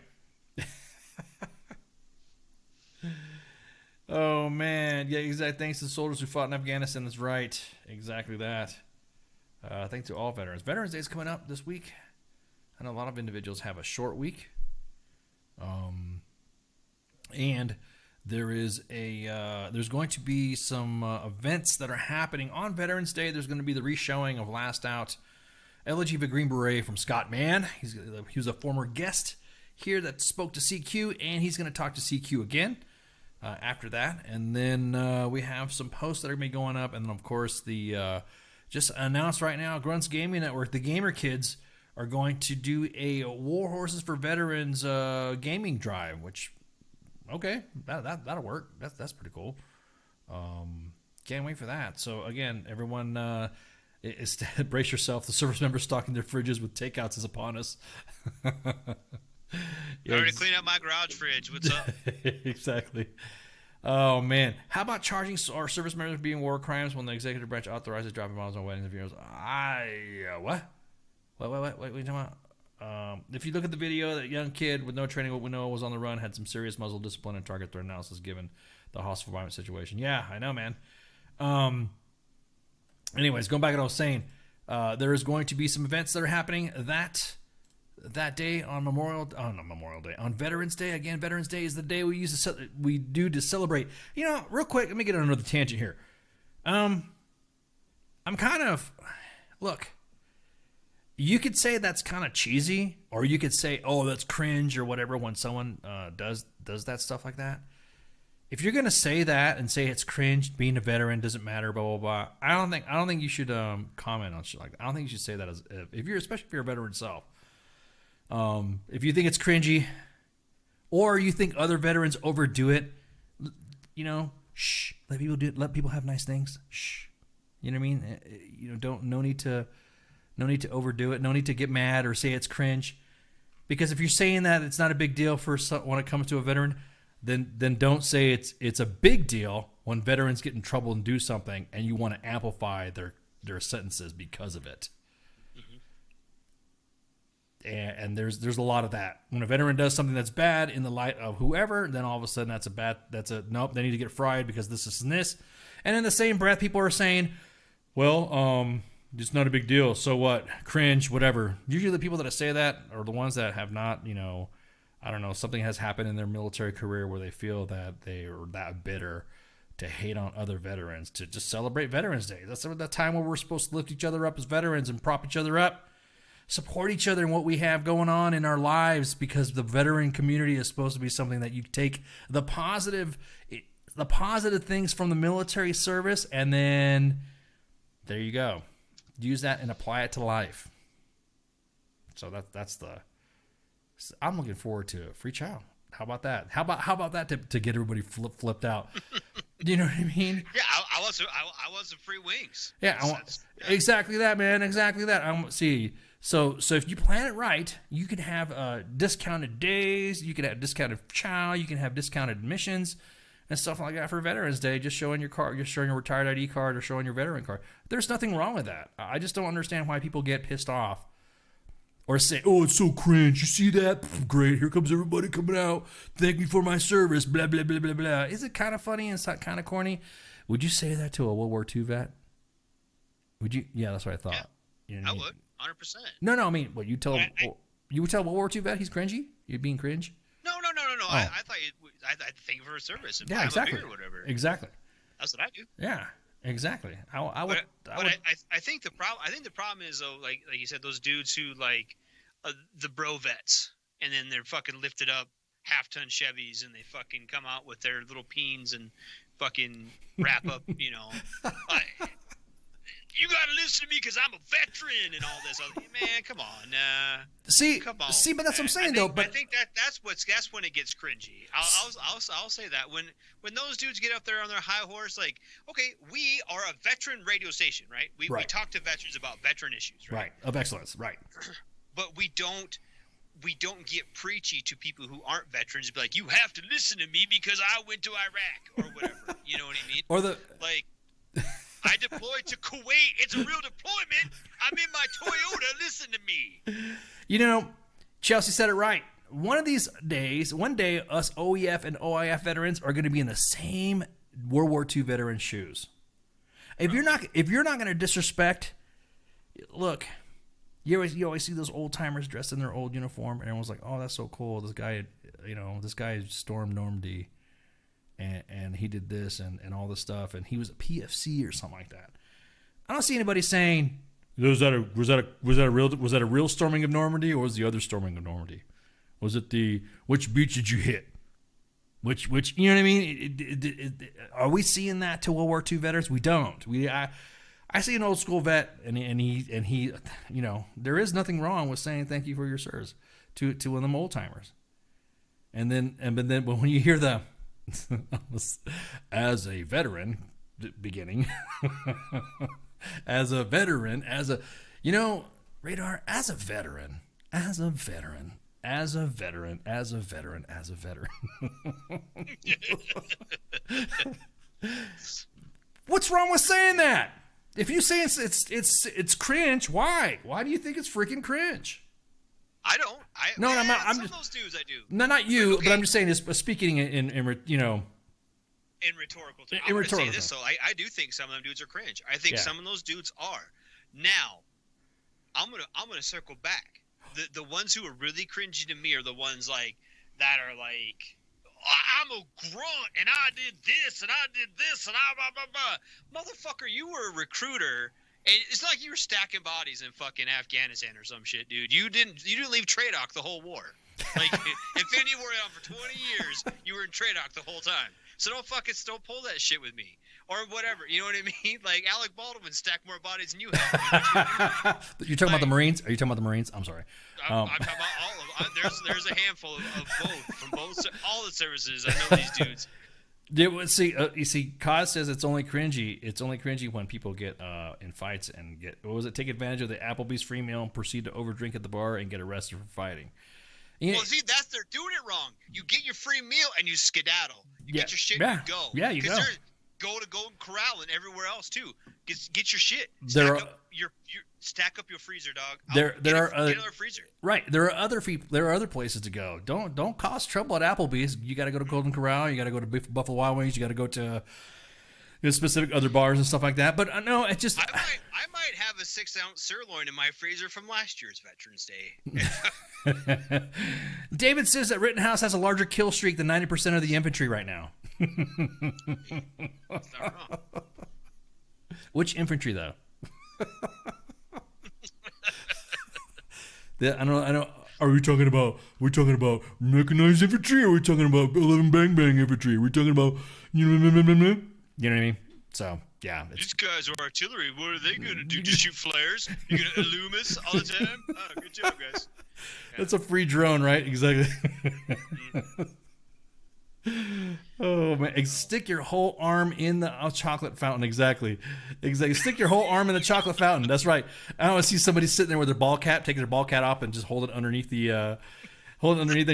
Oh, man. Yeah, exactly. Thanks to the soldiers who fought in Afghanistan. That's right. Exactly that. Thanks to all veterans. Veterans Day is coming up this week. I know a lot of individuals have a short week. And there is there's going to be some events that are happening on Veterans Day. There's going to be the re-showing of Last Out, Elegy of a Green Beret from Scott Mann. He was a former guest here that spoke to CQ, and he's going to talk to CQ again after that. And then we have some posts that are going to be going up. And then, of course, the just announced right now, Grunts Gaming Network, the Gamer Kids, are going to do a War Horses for Veterans gaming drive, which, okay, that'll work. That's pretty cool. Can't wait for that. So, again, everyone, brace yourself. The service members stocking their fridges with takeouts is upon us. I already cleaned up my garage fridge. What's up? Exactly. Oh, man. How about charging our service members being war crimes when the executive branch authorizes dropping bombs on weddings and funerals? What? What are you talking about? If you look at the video, that young kid with no training, what we know was on the run, had some serious muzzle discipline and target threat analysis given the hostile environment situation. Yeah, I know, man. Anyways, going back to what I was saying, there is going to be some events that are happening that day on on Veterans Day. Again, Veterans Day is the day we do to celebrate. You know, real quick, let me get on another tangent here. I'm kind of, look, you could say that's kind of cheesy, or you could say, oh, that's cringe or whatever when someone does that stuff like that. If you're gonna say that and say it's cringe, being a veteran doesn't matter, blah blah blah, I don't think you should comment on shit like that. I don't think you should say that especially if you're a veteran yourself. If you think it's cringy, or you think other veterans overdo it, you know, shh, let people do it. Let people have nice things. Shh, you know what I mean? You know, no need to overdo it. No need to get mad or say it's cringe, because if you're saying that it's not a big deal when it comes to a veteran, then don't say it's a big deal when veterans get in trouble and do something, and you want to amplify their sentences because of it. And there's a lot of that. When a veteran does something that's bad in the light of whoever, then all of a sudden nope, they need to get fried because this and this. And in the same breath, people are saying, well, it's not a big deal. So what? Cringe, whatever. Usually the people that say that are the ones that have not, I don't know, something has happened in their military career where they feel that they are that bitter to hate on other veterans, to just celebrate Veterans Day. That's the time where we're supposed to lift each other up as veterans and prop each other up. Support each other in what we have going on in our lives, because the veteran community is supposed to be something that you take the positive things from the military service, and then there you go. Use that and apply it to life. So that's I'm looking forward to it. Free chow. How about that? How about that to get everybody flipped out? You know what I mean? Yeah, I want some free wings. Yeah, exactly that, man. Exactly that. See. So if you plan it right, you can have discounted days, you can have discounted chow, you can have discounted admissions and stuff like that for Veterans Day, just showing your card, just showing your retired ID card or showing your veteran card. There's nothing wrong with that. I just don't understand why people get pissed off or say, oh, it's so cringe. You see that? Great. Here comes everybody coming out. Thank me for my service. Blah, blah, blah, blah, blah. Is it kind of funny and it's not kind of corny? Would you say that to a World War II vet? Would you? Yeah, that's what I thought. Yeah, you know what I mean? I would. 100%. No. I mean, what you would tell a World War II vet he's cringy? You're being cringe? No. Oh. I I thank you for a service and Yeah, buy him exactly. a beer or whatever. Exactly. That's what I do. Yeah, exactly. I think the problem is though, like you said, those dudes who like the bro vets, and then they're fucking lifted up half-ton Chevys, and they fucking come out with their little peens and fucking wrap up, you know. You gotta listen to me because I'm a veteran and all this. Man, come on. Come on. See, but that's what I'm saying though. But I think that's when it gets cringy. I'll say that when those dudes get up there on their high horse, like, okay, we are a veteran radio station, right? We talk to veterans about veteran issues, right? Right, of excellence, right. But we don't get preachy to people who aren't veterans. Be like, you have to listen to me because I went to Iraq or whatever. You know what I mean? Or like. I deployed to Kuwait. It's a real deployment. I'm in my Toyota. Listen to me. You know, Chelsea said it right. One day, us OEF and OIF veterans are going to be in the same World War II veteran shoes. If you're not going to disrespect, look, you always see those old timers dressed in their old uniform, and everyone's like, "Oh, that's so cool. This guy stormed Normandy." And he did this and all this stuff, and he was a PFC or something like that. I don't see anybody saying, was that a real storming of Normandy, or was the other storming of Normandy? Was it which beach did you hit? Which you know what I mean? Are we seeing that to World War II veterans? We don't. I see an old school vet, and he you know, there is nothing wrong with saying thank you for your service to one of them old timers. But when you hear the as a veteran beginning as a veteran Radar, as a veteran what's wrong with saying that? If you say it's cringe, why do you think it's freaking cringe? I don't. I'm just those dudes I do. No, not you, but I'm just saying, speaking in you know, in rhetorical terms. I'm going to say this, though. I do think some of them dudes are cringe. I think some of those dudes are. Now, I'm gonna circle back. The ones who are really cringy to me are the ones like that are like, I'm a grunt and I did this and I did this and I blah blah blah. Motherfucker, you were a recruiter. And it's not like you were stacking bodies in fucking Afghanistan or some shit, dude. You didn't leave Tradoc the whole war. Like, Infinity War on for 20 years, you were in Tradoc the whole time. So don't pull that shit with me. Or whatever, you know what I mean? Like, Alec Baldwin stacked more bodies than you have. You're talking about the Marines? Are you talking about the Marines? I'm sorry. I'm talking about all of them. There's a handful of both, from all the services. I know these dudes. You see, Kaz says it's only cringy. It's only cringy when people get in fights and take advantage of the Applebee's free meal and proceed to overdrink at the bar and get arrested for fighting. Well, see, they're doing it wrong. You get your free meal and you skedaddle. You get your shit and you go. Yeah, you go. Go to Golden Corral and everywhere else too. Get your shit. Stack up your freezer, dog. Get another freezer. Right. There are other places to go. Don't cause trouble at Applebee's. You got to go to Golden Corral. You got to go to Buffalo Wild Wings. You got to go to specific other bars and stuff like that. But no, it just. I might have a 6-ounce sirloin in my freezer from last year's Veterans Day. David says that Rittenhouse has a larger kill streak than 90% of the infantry right now. That's not wrong. Which infantry though? I know. Are we talking about mechanized infantry? Or are we talking about 11 bang bang infantry? Are we talking about you know what I mean? So yeah, these guys are artillery. What are they gonna do? Just shoot flares? You gonna illume us all the time? Oh, good job, guys. Yeah. That's a free drone, right? Exactly. Oh man! Stick your whole arm in the chocolate fountain. Exactly. Stick your whole arm in the chocolate fountain. That's right. I want to see somebody sitting there with their ball cap, taking their ball cap off, and just hold it underneath and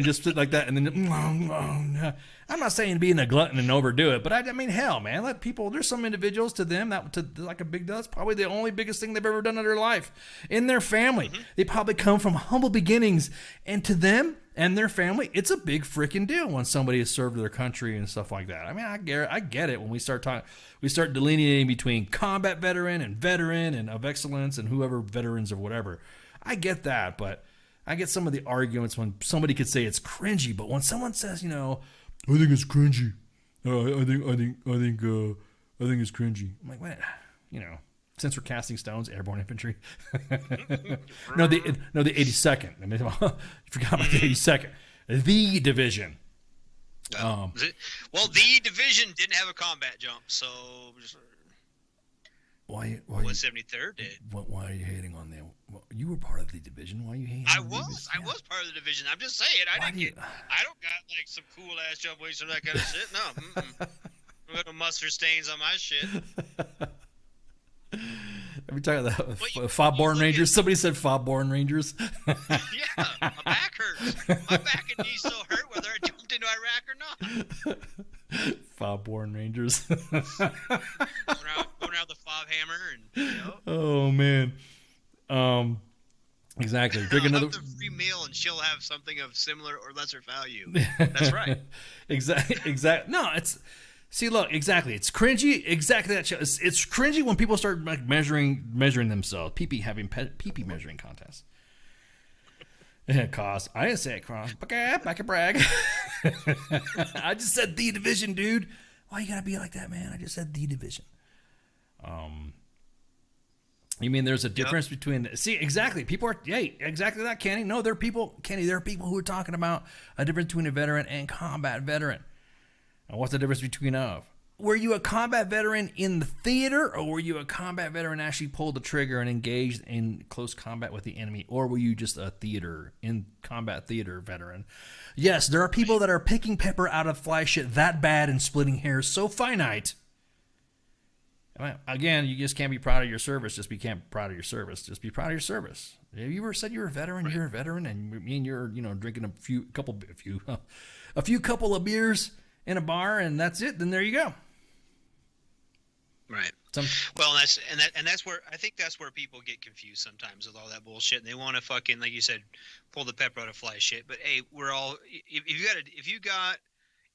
just sit like that, and then. I'm not saying being a glutton and overdo it, but I mean, hell, man, let people. There's some individuals to them like a big deal. That's probably the only biggest thing they've ever done in their life, in their family. Mm-hmm. They probably come from humble beginnings, and to them and their family, it's a big freaking deal when somebody has served their country and stuff like that. I mean, I get it when we start delineating between combat veteran and of excellence and whoever veterans or whatever. I get that, but I get some of the arguments when somebody could say it's cringy, but when someone says, I think it's cringy. I think it's cringy. I'm like, what? You know, since we're casting stones, airborne infantry. no, the 82nd. I mean, you forgot about the 82nd. The division. Well, the division didn't have a combat jump, so why 173rd did. Why are you hating on them? Well, you were part of the division. Why are you hating? I was part of the division. I'm just saying. I don't got like some cool ass jump weights or that kind of shit. No. I got no mustard stains on my shit. Every time that Fob-born Rangers, somebody said Fob-born Rangers. Yeah, my back hurts. My back and knees still hurt whether I jumped into Iraq or not. Fob-born Rangers. going around the fob hammer and you know. Oh man. Exactly. Drink another the free meal and she'll have something of similar or lesser value. That's right. Exactly. No, it's. See, look, exactly. It's cringy. Exactly that. It's cringy when people start like measuring themselves. Having pee measuring contests. Cost. I didn't say it cost. Back a brag. I just said the division, dude. Why you gotta be like that, man? I just said the division. You mean there's a difference between? See, exactly. People are. Hey, exactly that, Kenny. No, there are people, Kenny. There are people who are talking about a difference between a veteran and combat veteran. And what's the difference between of? Were you a combat veteran in the theater, or were you a combat veteran actually pulled the trigger and engaged in close combat with the enemy, or were you just a combat theater veteran? Yes, there are people that are picking pepper out of fly shit that bad and splitting hairs so finite. Again, you just can't be proud of your service. Just be proud of your service. Just be proud of your service. If you ever said you're a veteran, you're a veteran, and you're drinking a few couple of beers in a bar, and that's it. Then there you go. Right. Well, that's where I think that's where people get confused sometimes with all that bullshit. And they want to fucking, like you said, pull the pepper out of fly shit. But hey, we're all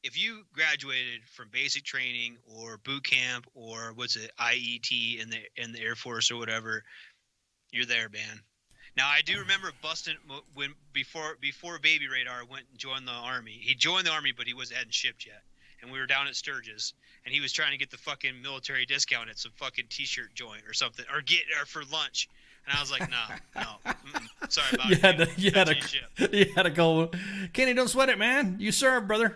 if you graduated from basic training or boot camp or IET in the Air Force or whatever, you're there, man. Now I do remember busting when before Baby Radar went and joined the Army. He joined the Army, but he hadn't shipped yet. And we were down at Sturgis, and he was trying to get the fucking military discount at some fucking T-shirt joint or something, or for lunch. And I was like, no, sorry about it. You had to go. Kenny, don't sweat it, man. You served, brother.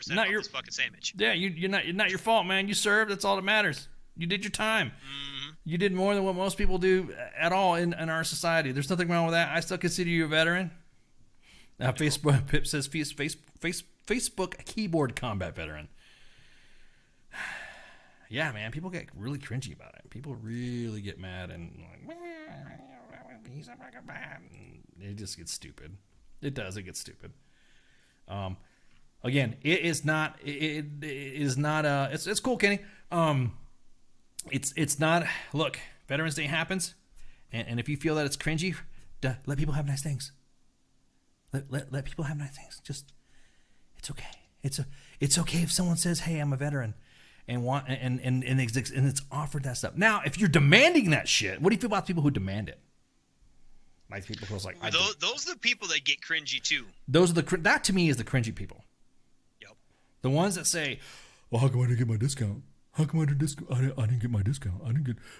Not your fucking sandwich. Yeah, you're not your fault, man. You served. That's all that matters. You did your time. Mm-hmm. You did more than what most people do at all in our society. There's nothing wrong with that. I still consider you a veteran. Now, Facebook Pip says Facebook keyboard combat veteran. Yeah, man, people get really cringy about it. People really get mad and like, he's not bad. It just gets stupid. It does. It gets stupid. Again, it is not. It is not. It's cool, Kenny. It's not. Look, Veterans Day happens, and if you feel that it's cringy, let people have nice things. Let people have nice things. Just, it's okay. It's okay if someone says, "Hey, I'm a veteran," and it's offered that stuff. Now, if you're demanding that shit, what do you feel about people who demand it? Like people who's like, those are the people that get cringy too. Those are that to me is the cringy people. Yep. The ones that say, "Well, how come I didn't get my discount? How come I didn't get my discount?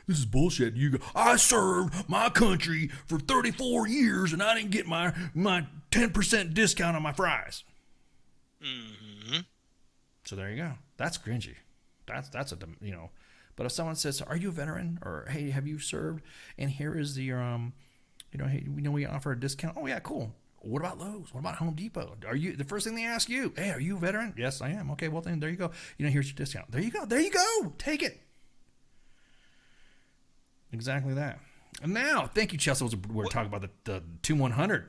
This is bullshit." You go, "I served my country for 34 years and I didn't get my 10% discount on my fries." Mm-hmm. So there you go. That's cringy. That's a But if someone says, "Are you a veteran?" or "Hey, have you served? And here is the hey, we offer a discount." Oh yeah, cool. What about Lowe's? What about Home Depot? Are you the first thing they ask you? "Hey, are you a veteran?" "Yes, I am." "Okay, well then there you go. Here's your discount." There you go. Take it. Exactly that. And now, thank you, Chelsea. We're talking about the 2-100.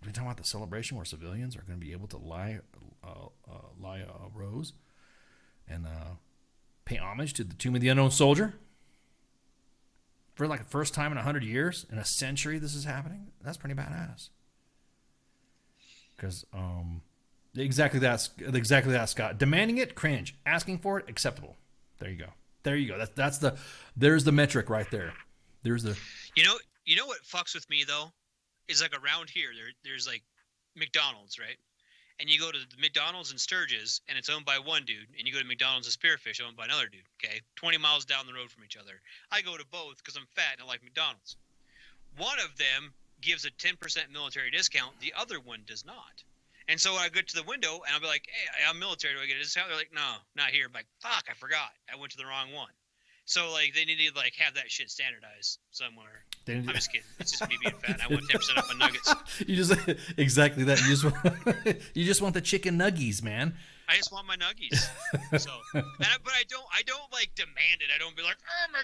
We're talking about the celebration where civilians are going to be able to lie a rose and pay homage to the Tomb of the Unknown Soldier. For like the first time in 100 years, in a century, this is happening. That's pretty badass. Because exactly that, Scott. Demanding it, cringe. Asking for it, acceptable. There you go. There's the metric right there. There's the. You know what fucks with me though, is like around here there's like McDonald's, right? and you go to the McDonald's in Sturgis, and it's owned by one dude, and you go to McDonald's in Spearfish, owned by another dude, okay? 20 miles down the road from each other. I go to both because I'm fat and I like McDonald's. One of them gives a 10% military discount. The other one does not. And so I get to the window, and I'll be like, hey, I'm military. Do I get a discount? They're like, no, not here. I'm like, fuck, I forgot. I went to the wrong one. So, like, they need to, like, have that shit standardized somewhere. I'm just kidding. It's just me being fat. I want 10% off my nuggets. You just exactly that. You just want the chicken nuggies, man. I just want my nuggies. So, but I don't like demand it. I don't be like, oh my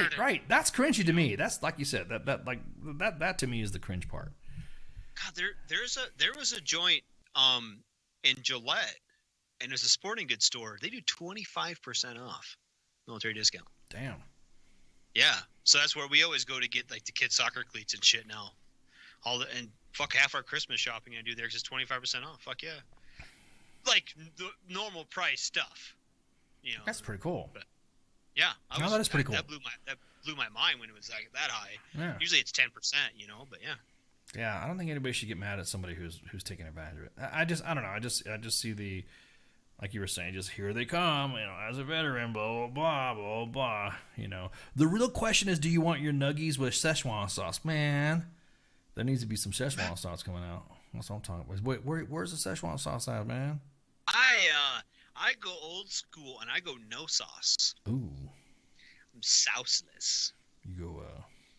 god. Right. That's cringy to me. That's like you said. That to me is the cringe part. God, there was a joint in Gillette, and it's a sporting goods store. They do 25% off military discount. Damn. Yeah, so that's where we always go to get like the kids' soccer cleats and shit now. And fuck, half our Christmas shopping I do there is 25% off. Fuck yeah. Like the normal price stuff. You know. That's pretty cool. But yeah, that is pretty cool. That blew my mind when it was like that high. Yeah. Usually it's 10%, you know, but yeah. Yeah, I don't think anybody should get mad at somebody who's taking advantage of it. I don't know. I just see the, like you were saying, just here they come, you know, as a veteran, blah, blah, blah, blah, blah, you know. The real question is, do you want your nuggies with Szechuan sauce? Man, there needs to be some Szechuan sauce coming out. That's what I'm talking about. Where's the Szechuan sauce at, man? I go old school, and I go no sauce. Ooh. I'm sauceless. You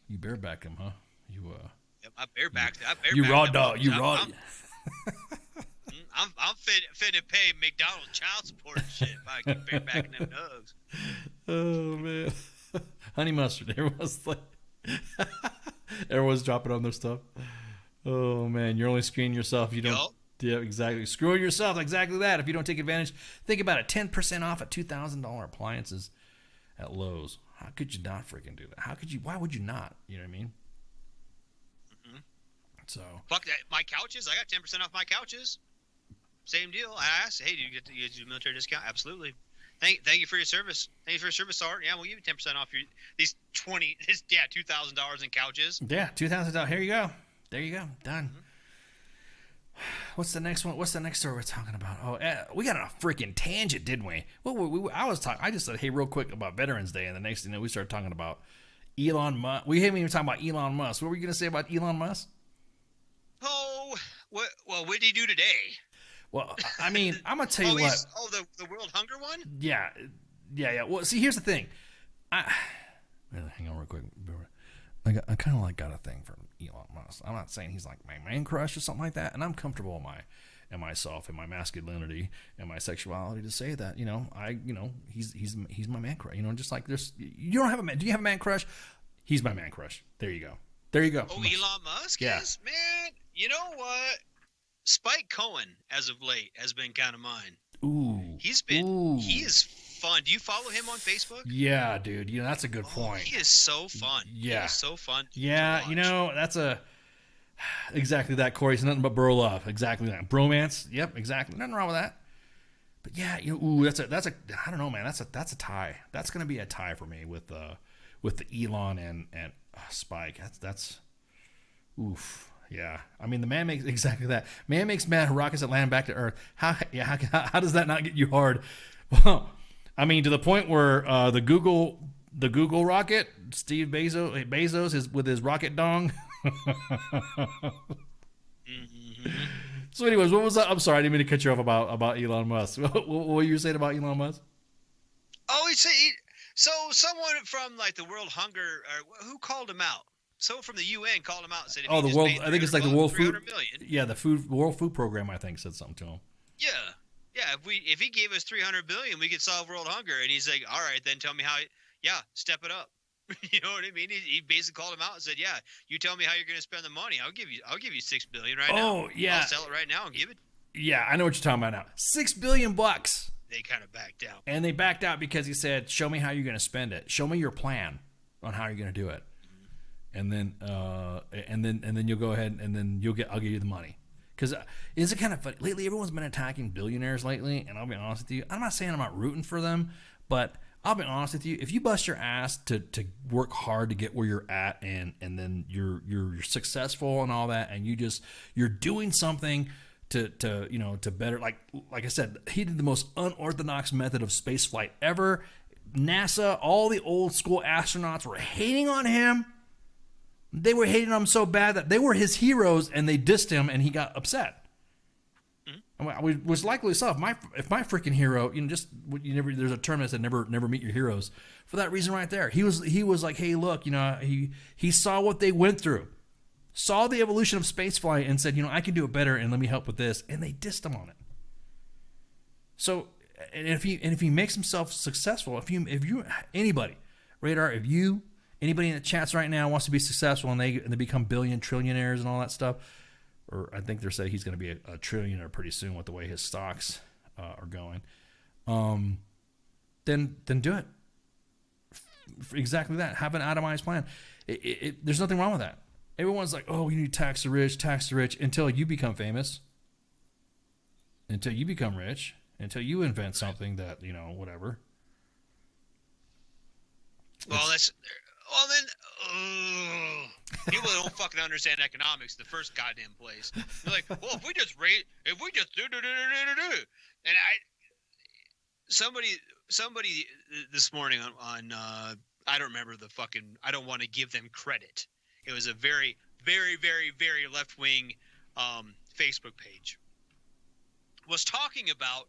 bareback him, huh? Yep, I barebacked. You raw dog. You raw. I'm fit to pay McDonald's child support and shit if I keep barebacking them nugs. Oh man, honey mustard. Everyone's dropping on their stuff. Oh man, you're only screwing yourself. You don't. Yep. Yeah, exactly. Screwing yourself. Exactly that. If you don't take advantage, think about it. 10% off at $2,000 appliances at Lowe's. How could you not freaking do that? How could you? Why would you not? You know what I mean? Mm-hmm. So fuck that. My couches. I got 10% off my couches. Same deal. I asked, hey, do you get a military discount? Absolutely. Thank you for your service. Thank you for your service, Art. Yeah, we'll give you 10% off these $2,000 in couches. Yeah, $2,000. Here you go. There you go. Done. Mm-hmm. What's the next one? What's the next story we're talking about? Oh, we got on a freaking tangent, didn't we? Well, I just said, hey, real quick about Veterans Day, and the next thing we started talking about Elon Musk. We haven't even talked about Elon Musk. What were you going to say about Elon Musk? Oh, what did he do today? Well, I mean, I'm going to tell you what. The World Hunger one? Yeah. Well, see, here's the thing. Hang on real quick. I kind of got a thing for Elon Musk. I'm not saying he's like my man crush or something like that, and I'm comfortable in myself and my masculinity and my sexuality to say that, he's my man crush. Just like there's, you don't have a man. Do you have a man crush? He's my man crush. There you go. Oh, Elon Musk is? Man, you know what? Spike Cohen, as of late, has been kind of mine. Ooh. He is fun. Do you follow him on Facebook? Yeah, dude. That's a good point. He is so fun. Yeah. He is so fun. Yeah, that's exactly that, Corey. It's nothing but bro love. Exactly that. Bromance. Yep, exactly. Nothing wrong with that. But yeah, that's a I don't know, man. That's a tie. That's gonna be a tie for me with the Elon and Spike. That's oof. Yeah, I mean the man makes exactly that. Man makes mad rockets that land back to Earth. How does that not get you hard? Well, I mean to the point where the Google rocket, Steve Bezos is with his rocket dong. Mm-hmm. So, anyways, what was that? I'm sorry, I didn't mean to cut you off about Elon Musk. What were you saying about Elon Musk? Oh, so someone from like the World Hunger, or who called him out? Someone from the UN called him out and said, "Oh, the world! I think it's like the World Food. Yeah, the World Food Program. I think said something to him. Yeah. If he gave us $300 billion, we could solve world hunger. And he's like, all right, then tell me how. Yeah, step it up. You know what I mean? He basically called him out and said, yeah, you tell me how you're going to spend the money. I'll give you $6 billion right now. Oh yeah, I'll sell it right now and give it. Yeah, I know what you're talking about now. $6 billion. They kind of backed out. And they backed out because he said, show me how you're going to spend it. Show me your plan on how you're going to do it. And then you'll go ahead and then I'll give you the money. Because is it kind of funny? Lately, everyone's been attacking billionaires lately, and I'll be honest with you. I'm not saying I'm not rooting for them, but I'll be honest with you. If you bust your ass to work hard to get where you're at, and then you're successful and all that, and you're doing something to better, like I said, he did the most unorthodox method of space flight ever. NASA, all the old school astronauts were hating on him. They were hating on him so bad that they were his heroes, and they dissed him, and he got upset. Which likely so. If my freaking hero, there's a term that said never meet your heroes. For that reason, right there, he was like, hey, look, he saw what they went through, saw the evolution of spaceflight, and said, I can do it better, and let me help with this, and they dissed him on it. So, and if he makes himself successful, if you anybody, Radar, anybody in the chats right now wants to be successful and they become trillionaires and all that stuff. Or I think they're saying he's going to be a trillionaire pretty soon with the way his stocks are going. Then do it. Exactly that. Have an itemized plan. There's nothing wrong with that. Everyone's like, oh, you need to tax the rich, until you become famous, until you become rich, until you invent something that, whatever. People don't fucking understand economics in the first goddamn place. They're like, well, if we just do, and somebody this morning on I don't remember I don't want to give them credit. It was a very, very, very, very left-wing Facebook page. Was talking about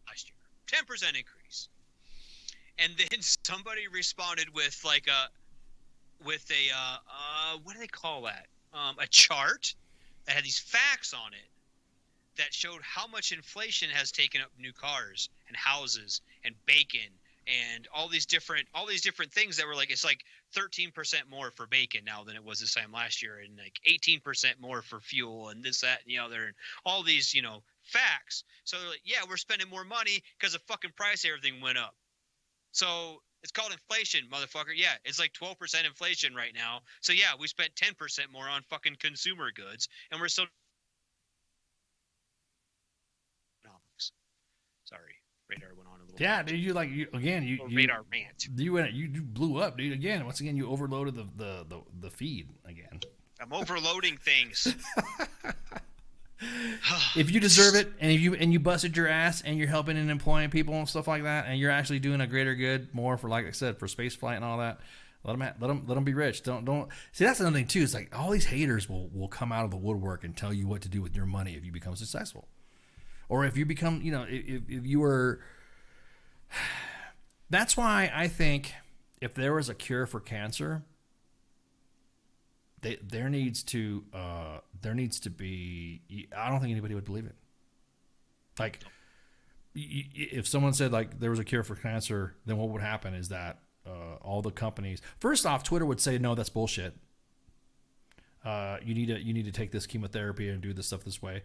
last year, 10% increase. And then somebody responded with what do they call that? A chart that had these facts on it that showed how much inflation has taken up new cars and houses and bacon and all these different things that were like, it's like 13% more for bacon now than it was this time last year, and like 18% more for fuel and this, that, and the other, and all these, facts. So they're like, yeah, we're spending more money because the fucking price of everything went up. So it's called inflation, motherfucker. Yeah, it's like 12% inflation right now. So yeah, we spent 10% more on fucking consumer goods, and we're still. Sorry, Radar went on a little. Yeah, dude, you Radar rant. You blew up, dude. Again, once again, you overloaded the feed again. I'm overloading things. If you deserve it, and you busted your ass, and you're helping and employing people and stuff like that, and you're actually doing a greater good, more for, like I said, for space flight and all that, let them be rich. Don't see. That's another thing too. It's like all these haters will come out of the woodwork and tell you what to do with your money if you become successful, or if you become, if you were. That's why I think if there was a cure for cancer, there needs to be. I don't think anybody would believe it. Like, if someone said like there was a cure for cancer, then what would happen is that all the companies. First off, Twitter would say no, that's bullshit. You need to take this chemotherapy and do this stuff this way.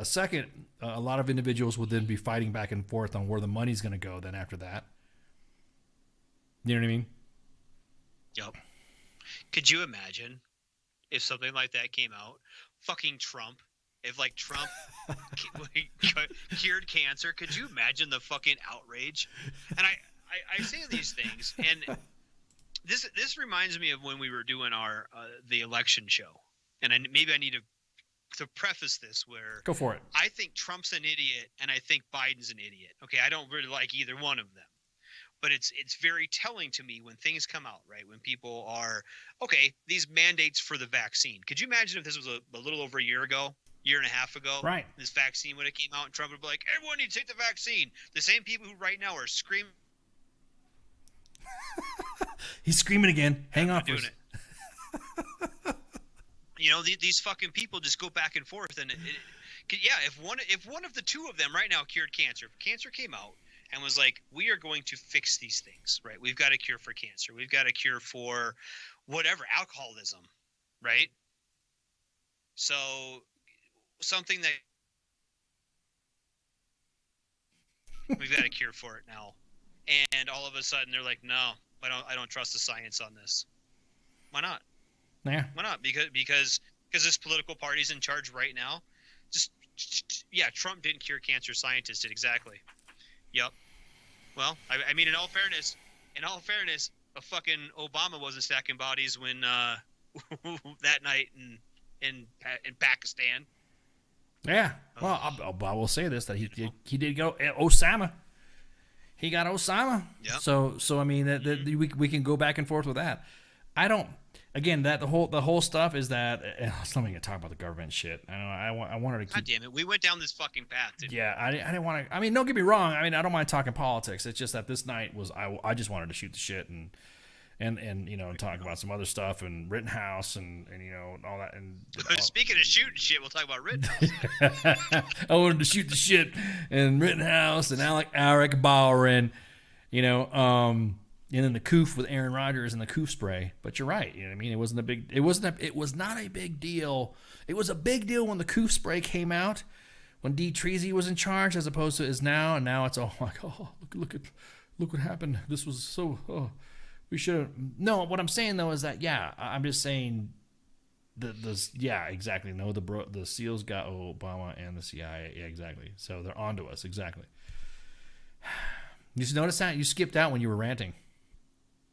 Second, a lot of individuals would then be fighting back and forth on where the money's going to go. Then after that, you know what I mean? Yep. Could you imagine if something like that came out? Fucking Trump. If like Trump cured cancer, could you imagine the fucking outrage? And I say these things, and this reminds me of when we were doing our the election show, and maybe I need to preface this where go for it. I think Trump's an idiot, and I think Biden's an idiot. Okay, I don't really like either one of them. But it's very telling to me when things come out, right? When people are, okay, these mandates for the vaccine. Could you imagine if this was a little over a year and a half ago? Right. This vaccine would have came out and Trump would be like, everyone needs to take the vaccine. The same people who right now are screaming. He's screaming again. Hang on for a second. These fucking people just go back and forth. And if one of the two of them right now cured cancer, if cancer came out, and was like, we are going to fix these things, right? We've got a cure for cancer. We've got a cure for whatever, alcoholism, right? So something that we've got a cure for it now. And all of a sudden they're like, no, I don't trust the science on this. Why not? Yeah. Why not? Because this political party's in charge right now. Trump didn't cure cancer. Scientists did. Exactly. Yep. Well, I mean, in all fairness, a fucking Obama wasn't stacking bodies when that night in Pakistan. Yeah. Well, I will say this, that he did go Osama. He got Osama. Yep. So I mean, we can go back and forth with that. I don't. Again, that the whole stuff is that. Let's not even talk about the government shit. I wanted to keep. God damn it, we went down this fucking path. Yeah, I didn't want to. I mean, don't get me wrong. I mean, I don't mind talking politics. It's just that this night was I just wanted to shoot the shit and talk about some other stuff and Rittenhouse and all that. And speaking of shooting shit, we'll talk about Rittenhouse. I wanted to shoot the shit and Rittenhouse and Eric Bauer and then the coof with Aaron Rodgers and the coof spray. But you're right. You know what I mean? It was not a big deal. It was a big deal when the coof spray came out, when D. Treasy was in charge, as opposed to is now. And now it's all like, oh, look what happened. This was so. Oh, we should have. No, what I'm saying though is that I'm just saying. Exactly. No, the SEALs got Obama and the CIA. Yeah, exactly. So they're onto us. Exactly. You just notice that you skipped out when you were ranting.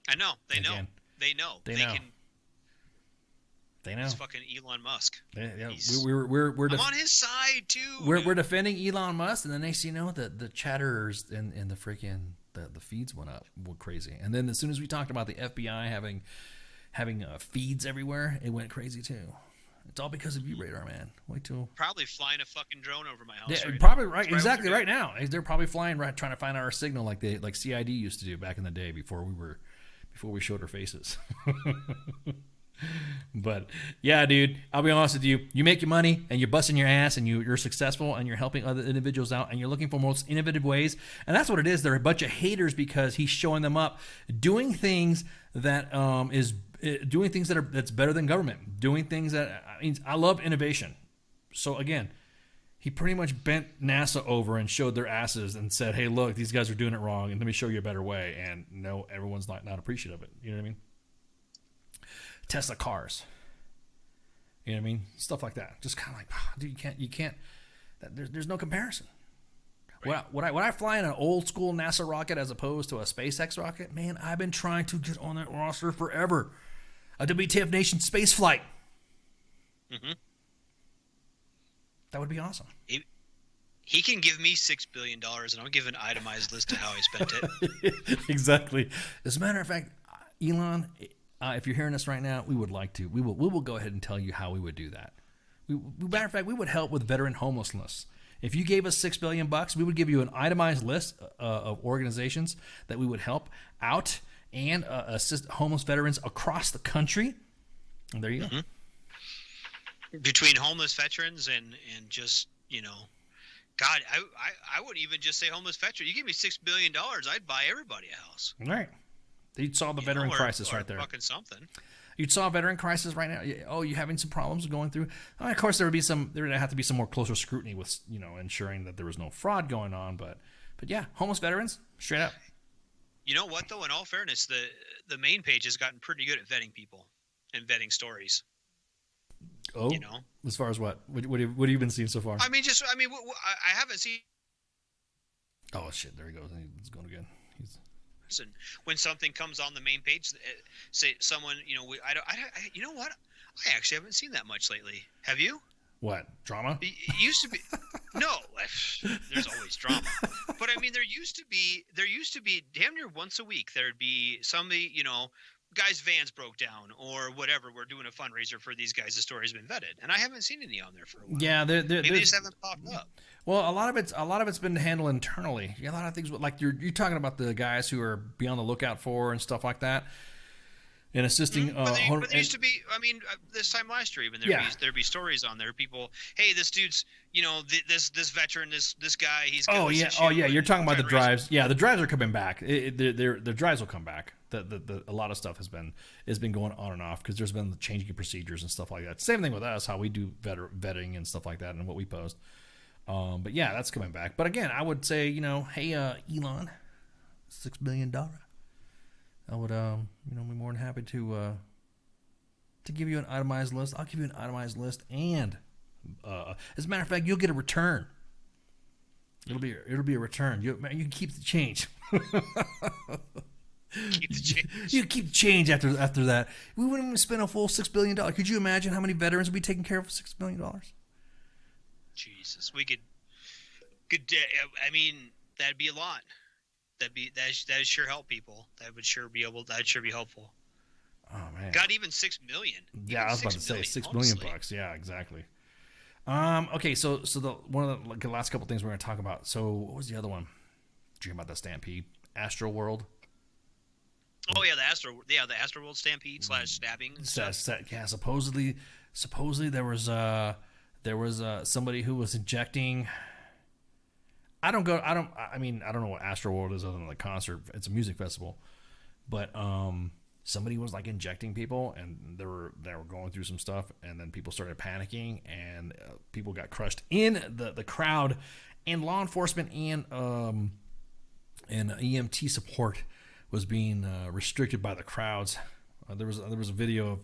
I know. They know. They know. They know. They know. It's fucking Elon Musk. We're I'm on his side too. We're defending Elon Musk, and the next thing you know, the chatterers and the freaking the feeds went crazy. And then as soon as we talked about the FBI having feeds everywhere, it went crazy too. It's all because of you, Radar Man. Wait till probably flying a fucking drone over my house. Yeah, probably right. Exactly right now. They're probably flying right, trying to find our signal like CID used to do back in the day before we showed our faces. But yeah, dude, I'll be honest with you. You make your money and you're busting your ass and you're successful and you're helping other individuals out and you're looking for most innovative ways. And that's what it is. They're a bunch of haters because he's showing them up doing things that that's better than government. Doing things that I love innovation. So again, he pretty much bent NASA over and showed their asses and said, "Hey, look, these guys are doing it wrong, and let me show you a better way." And no, everyone's not appreciative of it. You know what I mean? Tesla cars. You know what I mean? Stuff like that. Just kind of like, dude, you can't. There's no comparison. Right. When I fly in an old school NASA rocket as opposed to a SpaceX rocket, man, I've been trying to get on that roster forever. A WTF Nation space flight. Mm-hmm. That would be awesome. He can give me $6 billion, and I'll give an itemized list of how he spent it. Exactly. As a matter of fact, Elon, if you're hearing us right now, we would like to. We will go ahead and tell you how we would do that. Matter of fact, we would help with veteran homelessness. If you gave us $6 billion, we would give you an itemized list of organizations that we would help out and assist homeless veterans across the country. And there you go. Between homeless veterans and just, God, I wouldn't even just say homeless veteran. You give me $6 billion, I'd buy everybody a house. All right. You'd solve the veteran crisis right there. Fucking something. You'd solve veteran crisis right now. Oh, you having some problems going through? I mean, of course, there would have to be some more closer scrutiny with, ensuring that there was no fraud going on. But yeah, homeless veterans, straight up. You know what, though? In all fairness, the main page has gotten pretty good at vetting people and vetting stories. Oh, as far as what? What have you been seeing so far? I haven't seen. Oh shit! There he goes. He's going again. And when something comes on the main page, say someone, you know what? I actually haven't seen that much lately. Have you? What, drama? It used to be. No, there's always drama. But I mean, there used to be damn near once a week there'd be somebody, guys' vans broke down or whatever. We're doing a fundraiser for these guys. The story's been vetted, and I haven't seen any on there for a while. Yeah, maybe they just haven't popped up. Well, a lot of it's been handled internally. A lot of things like you're talking about the guys who are be on the lookout for and stuff like that, and assisting. But there used to be. I mean, this time last year, even there'd be stories on there. People, hey, this dude's, this veteran, this guy, he's. Oh yeah. You're talking about the drives. Yeah, the drives are coming back. The drives will come back. A lot of stuff has been going on and off because there's been the changing of procedures and stuff like that. Same thing with us, how we do vetting and stuff like that, and what we post. But yeah, that's coming back. But again, I would say, hey, Elon, $6 billion. I would, be more than happy to give you an itemized list. I'll give you an itemized list, and as a matter of fact, you'll get a return. It'll be a return. You can keep the change. Keep the change. You keep change after that. We wouldn't even spend a full $6 billion. Could you imagine how many veterans would be taken care of for $6 billion? Jesus, we could. I mean, that'd be a lot. That'd sure help people. That'd sure be helpful. Oh man. Got even $6 million. Yeah, I was about to say $6 million bucks. Yeah, exactly. Okay, so one of the last couple things we're going to talk about. So what was the other one? Did you hear about the Stampede? Astro World. Oh yeah, the Astro World Stampede / stabbing. Yeah, supposedly there was somebody who was injecting. I don't know what Astro World is other than the concert. It's a music festival, but somebody was like injecting people, and they were going through some stuff, and then people started panicking, and people got crushed in the crowd, and law enforcement and EMT support was being restricted by the crowds. There was a video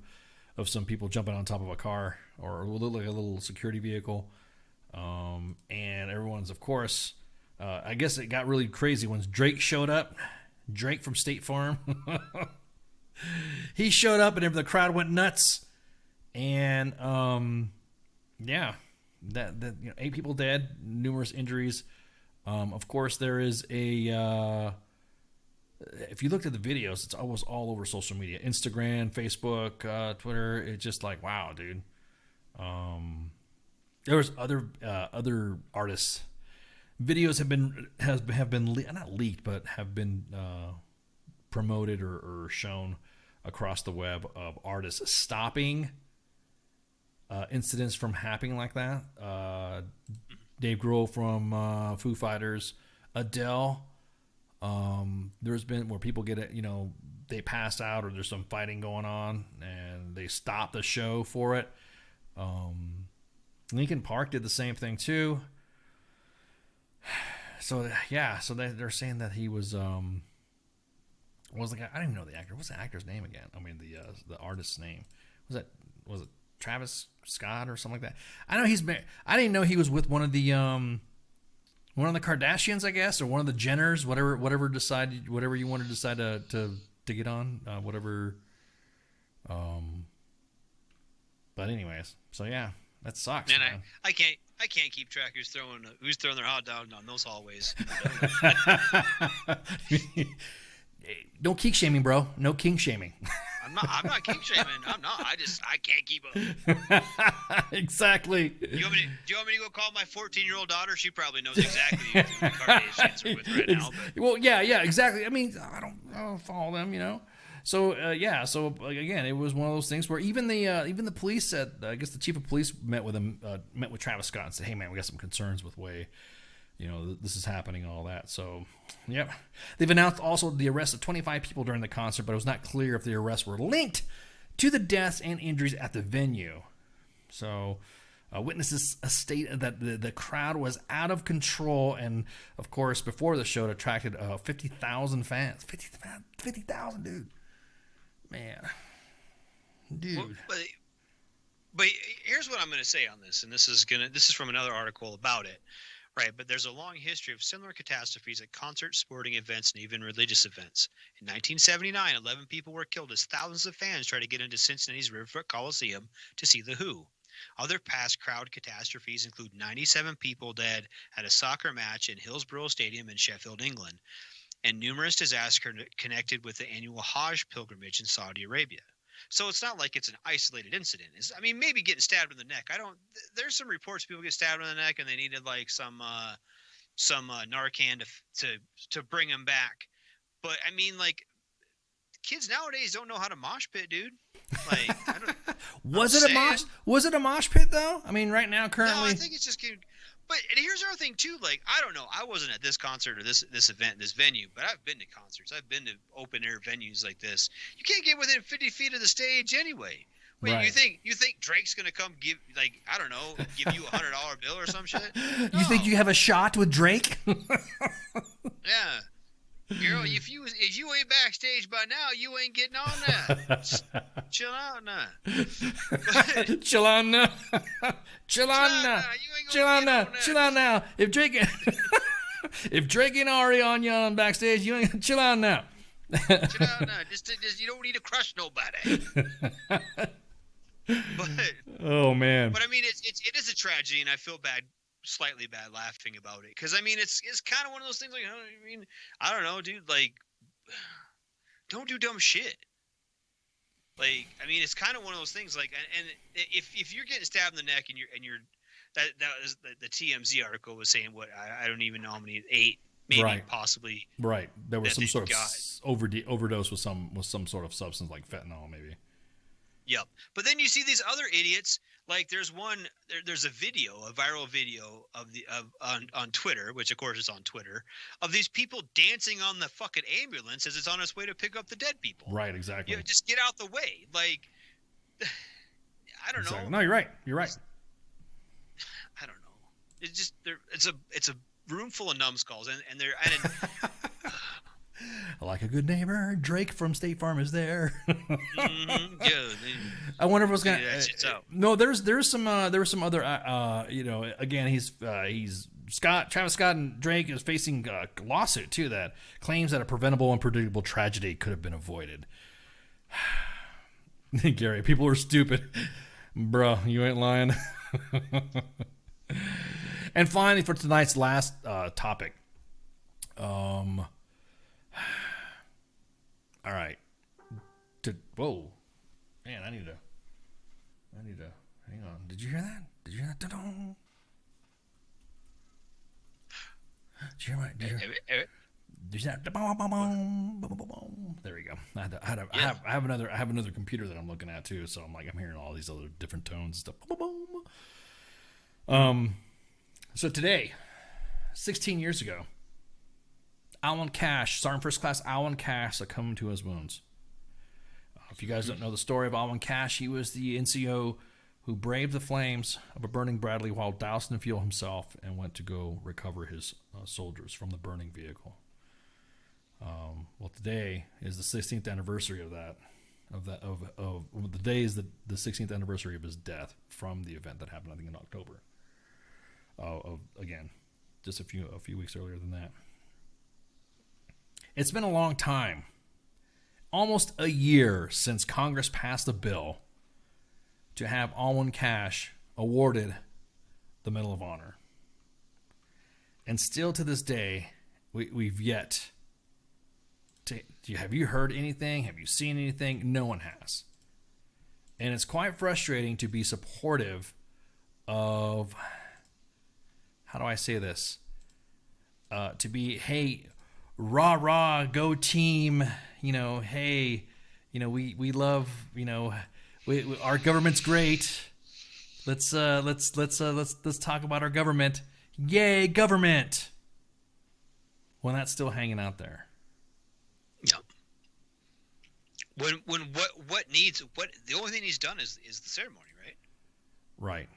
of some people jumping on top of a car or looked like a little security vehicle, and everyone's, of course. I guess it got really crazy when Drake showed up. Drake from State Farm. He showed up and the crowd went nuts. And yeah, that 8 people dead, numerous injuries. Of course, there is a. If you looked at the videos, it's almost all over social media: Instagram, Facebook, Twitter. It's just like, wow, dude. There was other artists. Videos have been not leaked, but have been promoted or shown across the web of artists stopping incidents from happening like that. Dave Grohl from Foo Fighters, Adele. There's been where people get it, they pass out or there's some fighting going on and they stop the show for it. Linkin Park did the same thing too. So yeah, so they're saying that he was like, I don't even know the actor. What's the actor's name again? I mean the artist's name. Was it Travis Scott or something like that? I know he's married. I didn't know he was with one of the Kardashians, I guess, or one of the Jenners, whatever you want to decide to get on, whatever. But anyways, so yeah, that sucks. Man, I can't keep track who's throwing their hot dog down those hallways. No kink shaming, bro. No kink shaming. I'm not kink shaming. I'm not. I can't keep up. Exactly. Do you want me to go call my 14-year-old daughter? She probably knows exactly who the Kardashians are with right now. But. Well, yeah, exactly. I mean, I don't follow them, So yeah, so again, it was one of those things where even the police said, I guess the chief of police met with Travis Scott and said, "Hey man, we got some concerns with the way, this is happening and all that." So, yep. They've announced also the arrest of 25 people during the concert, but it was not clear if the arrests were linked to the deaths and injuries at the venue. So, witnesses state that the crowd was out of control, and of course, before the show, it attracted 50,000 fans. 50,000, dude. Man, dude. Well, but here's what I'm going to say on this, and this is from another article about it, right? But there's a long history of similar catastrophes at concerts, sporting events, and even religious events. In 1979, 11 people were killed as thousands of fans tried to get into Cincinnati's Riverfront Coliseum to see The Who. Other past crowd catastrophes include 97 people dead at a soccer match in Hillsborough Stadium in Sheffield, England, and numerous disasters connected with the annual Hajj pilgrimage in Saudi Arabia. So it's not like it's an isolated incident. Maybe getting stabbed in the neck. There's some reports people get stabbed in the neck and they needed like some Narcan to bring them back. But I mean, like, kids nowadays don't know how to mosh pit, dude. Like, Was it a mosh pit though? I mean, right now currently. No, I think it's just getting. But here's the other thing too. Like, I don't know. I wasn't at this concert or this event, this venue, but I've been to concerts. I've been to open air venues like this. You can't get within 50 feet of the stage anyway. Wait, right. You think Drake's gonna come give you a $100 bill or some shit? No. You think you have a shot with Drake? Yeah. Girl, if you ain't backstage by now, you ain't getting on that. Chill out now. Chill on now. Chill on now. If Drake and Ari on you on backstage, you ain't chill on now. Chill out now. Just you don't need to crush nobody. But oh man. But I mean, it is a tragedy, and I feel slightly bad laughing about it, because I mean, it's kind of one of those things. Like, I mean, I don't know, dude. Like, don't do dumb shit. Like, I mean, it's kind of one of those things. Like, and if you're getting stabbed in the neck and you're that was the TMZ article was saying what I don't even know how many, 8 maybe Right. possibly. Right. There was some sort of got. overdose with some sort of substance like fentanyl, maybe. Yep. But then you see these other idiots. Like there's a viral video on Twitter, which of course is on Twitter, of these people dancing on the fucking ambulance as it's on its way to pick up the dead people. Right. Exactly. You know, just get out the way. Like, I don't know. No, you're right. You're right. I don't know. It's just it's a room full of numbskulls, and they're Like a good neighbor, Drake from State Farm is there. Yeah. I wonder if it was gonna. Yeah, shit's out. No, there was some other. Again, he's Travis Scott and Drake is facing a lawsuit too that claims that a preventable and predictable tragedy could have been avoided. Gary, people are stupid, bro. You ain't lying. And finally, for tonight's last topic, all right. Whoa, man! I need to. Hang on. Did you hear that? Did you hear that? Da-dong. Did you hear my? Did you hear that? There we go. I have another computer that I'm looking at too, so I'm hearing all these other different tones and stuff. So today, 16 years ago, Alan Cash, Sergeant First Class Alan Cash, succumbed to his wounds. If you guys don't know the story of Alan Cash, he was the NCO who braved the flames of a burning Bradley while doused in fuel himself and went to go recover his soldiers from the burning vehicle. Well, today is the 16th anniversary of that. The day is the 16th anniversary of his death from the event that happened, I think, in October. Again, just a few weeks earlier than that. It's been a long time, almost a year since Congress passed a bill to have Alan Cash awarded the Medal of Honor. And still to this day, we've yet to... Have you heard anything? Have you seen anything? No one has. And it's quite frustrating to be supportive of... How do I say this? To be, hey... rah rah, go team, hey, we love, our government's great. Let's talk about our government. Yay, government. When that's still hanging out there. Yep. When the only thing he's done is the ceremony, right? Right.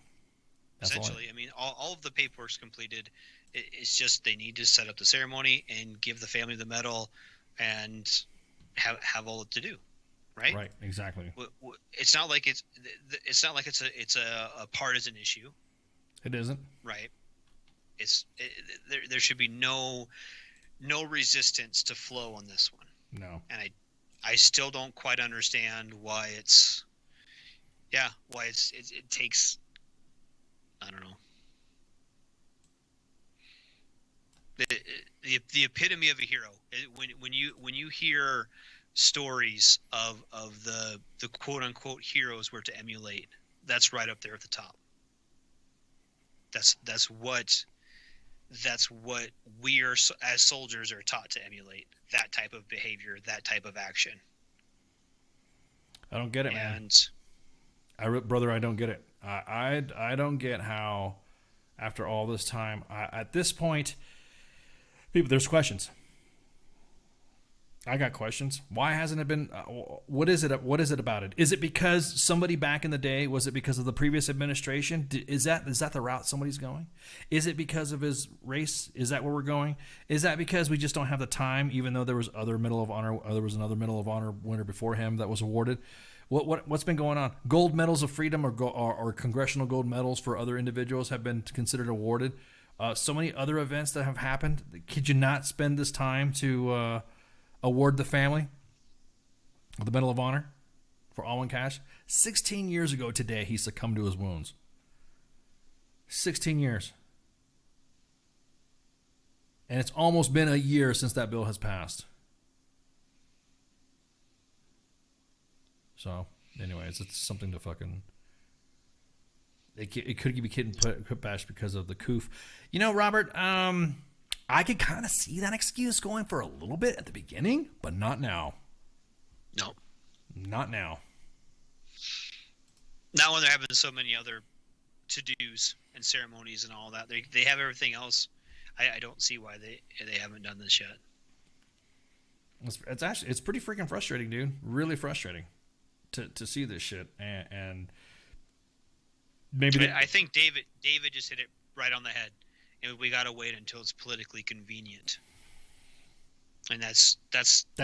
Essentially, I mean, all of the paperwork's completed. It's just they need to set up the ceremony and give the family the medal, and have all to do, right? Right, exactly. It's not like it's a partisan issue. It isn't. Right. There should be no resistance to flow on this one. No. And I still don't quite understand why it takes, I don't know. The epitome of a hero. When you hear stories of the quote unquote heroes we're to emulate, that's right up there at the top. That's what we are as soldiers are taught to emulate. That type of behavior, that type of action. I don't get it, man. And brother, I don't get it. I don't get how, after all this time, at this point, people, there's questions. I got questions. Why hasn't it been? What is it? What is it about it? Is it because somebody back in the day? Was it because of the previous administration? Is that the route somebody's going? Is it because of his race? Is that where we're going? Is that because we just don't have the time? Even though there was other Medal of Honor, there was another Medal of Honor winner before him that was awarded. What's been going on? Gold medals of freedom or congressional gold medals for other individuals have been considered awarded. So many other events that have happened. Could you not spend this time to award the family with the Medal of Honor for Alwyn Cash. 16 years ago today, he succumbed to his wounds. 16 years. And it's almost been a year since that bill has passed. So, anyways, it's something to fucking... It could be put back because of the coof. You know, Robert, I could kind of see that excuse going for a little bit at the beginning, but not now. No. Not now. Not when they're having so many other to-dos and ceremonies and all that. They have everything else. I don't see why they haven't done this yet. It's pretty freaking frustrating, dude. Really frustrating to see this shit. And maybe I think David just hit it right on the head. And we gotta wait until it's politically convenient. And that's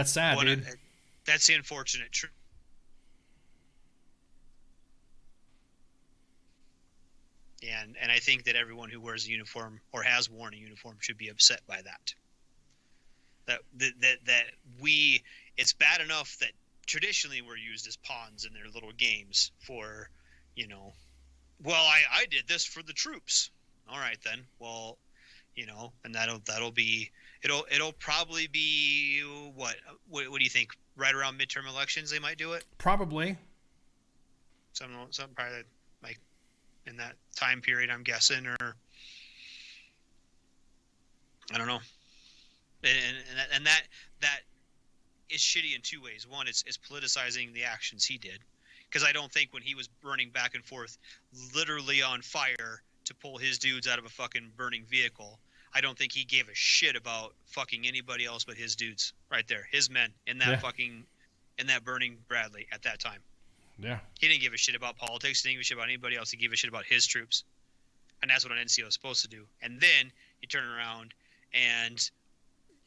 sad, dude. That's the unfortunate truth. And I think that everyone who wears a uniform or has worn a uniform should be upset by that. That it's bad enough that traditionally we're used as pawns in their little games for, well, I did this for the troops. All right then. Well, and that'll be it'll probably be what do you think? Right around midterm elections they might do it? Probably. Some probably like in that time period, I'm guessing, or I don't know. And that is shitty in two ways. One, it's politicizing the actions he did, because I don't think when he was burning back and forth, literally on fire to pull his dudes out of a fucking burning vehicle, I don't think he gave a shit about fucking anybody else but his dudes right there, his men in that in that burning Bradley at that time. Yeah. He didn't give a shit about politics. He didn't give a shit about anybody else. He gave a shit about his troops. And that's what an NCO is supposed to do. And then you turn around and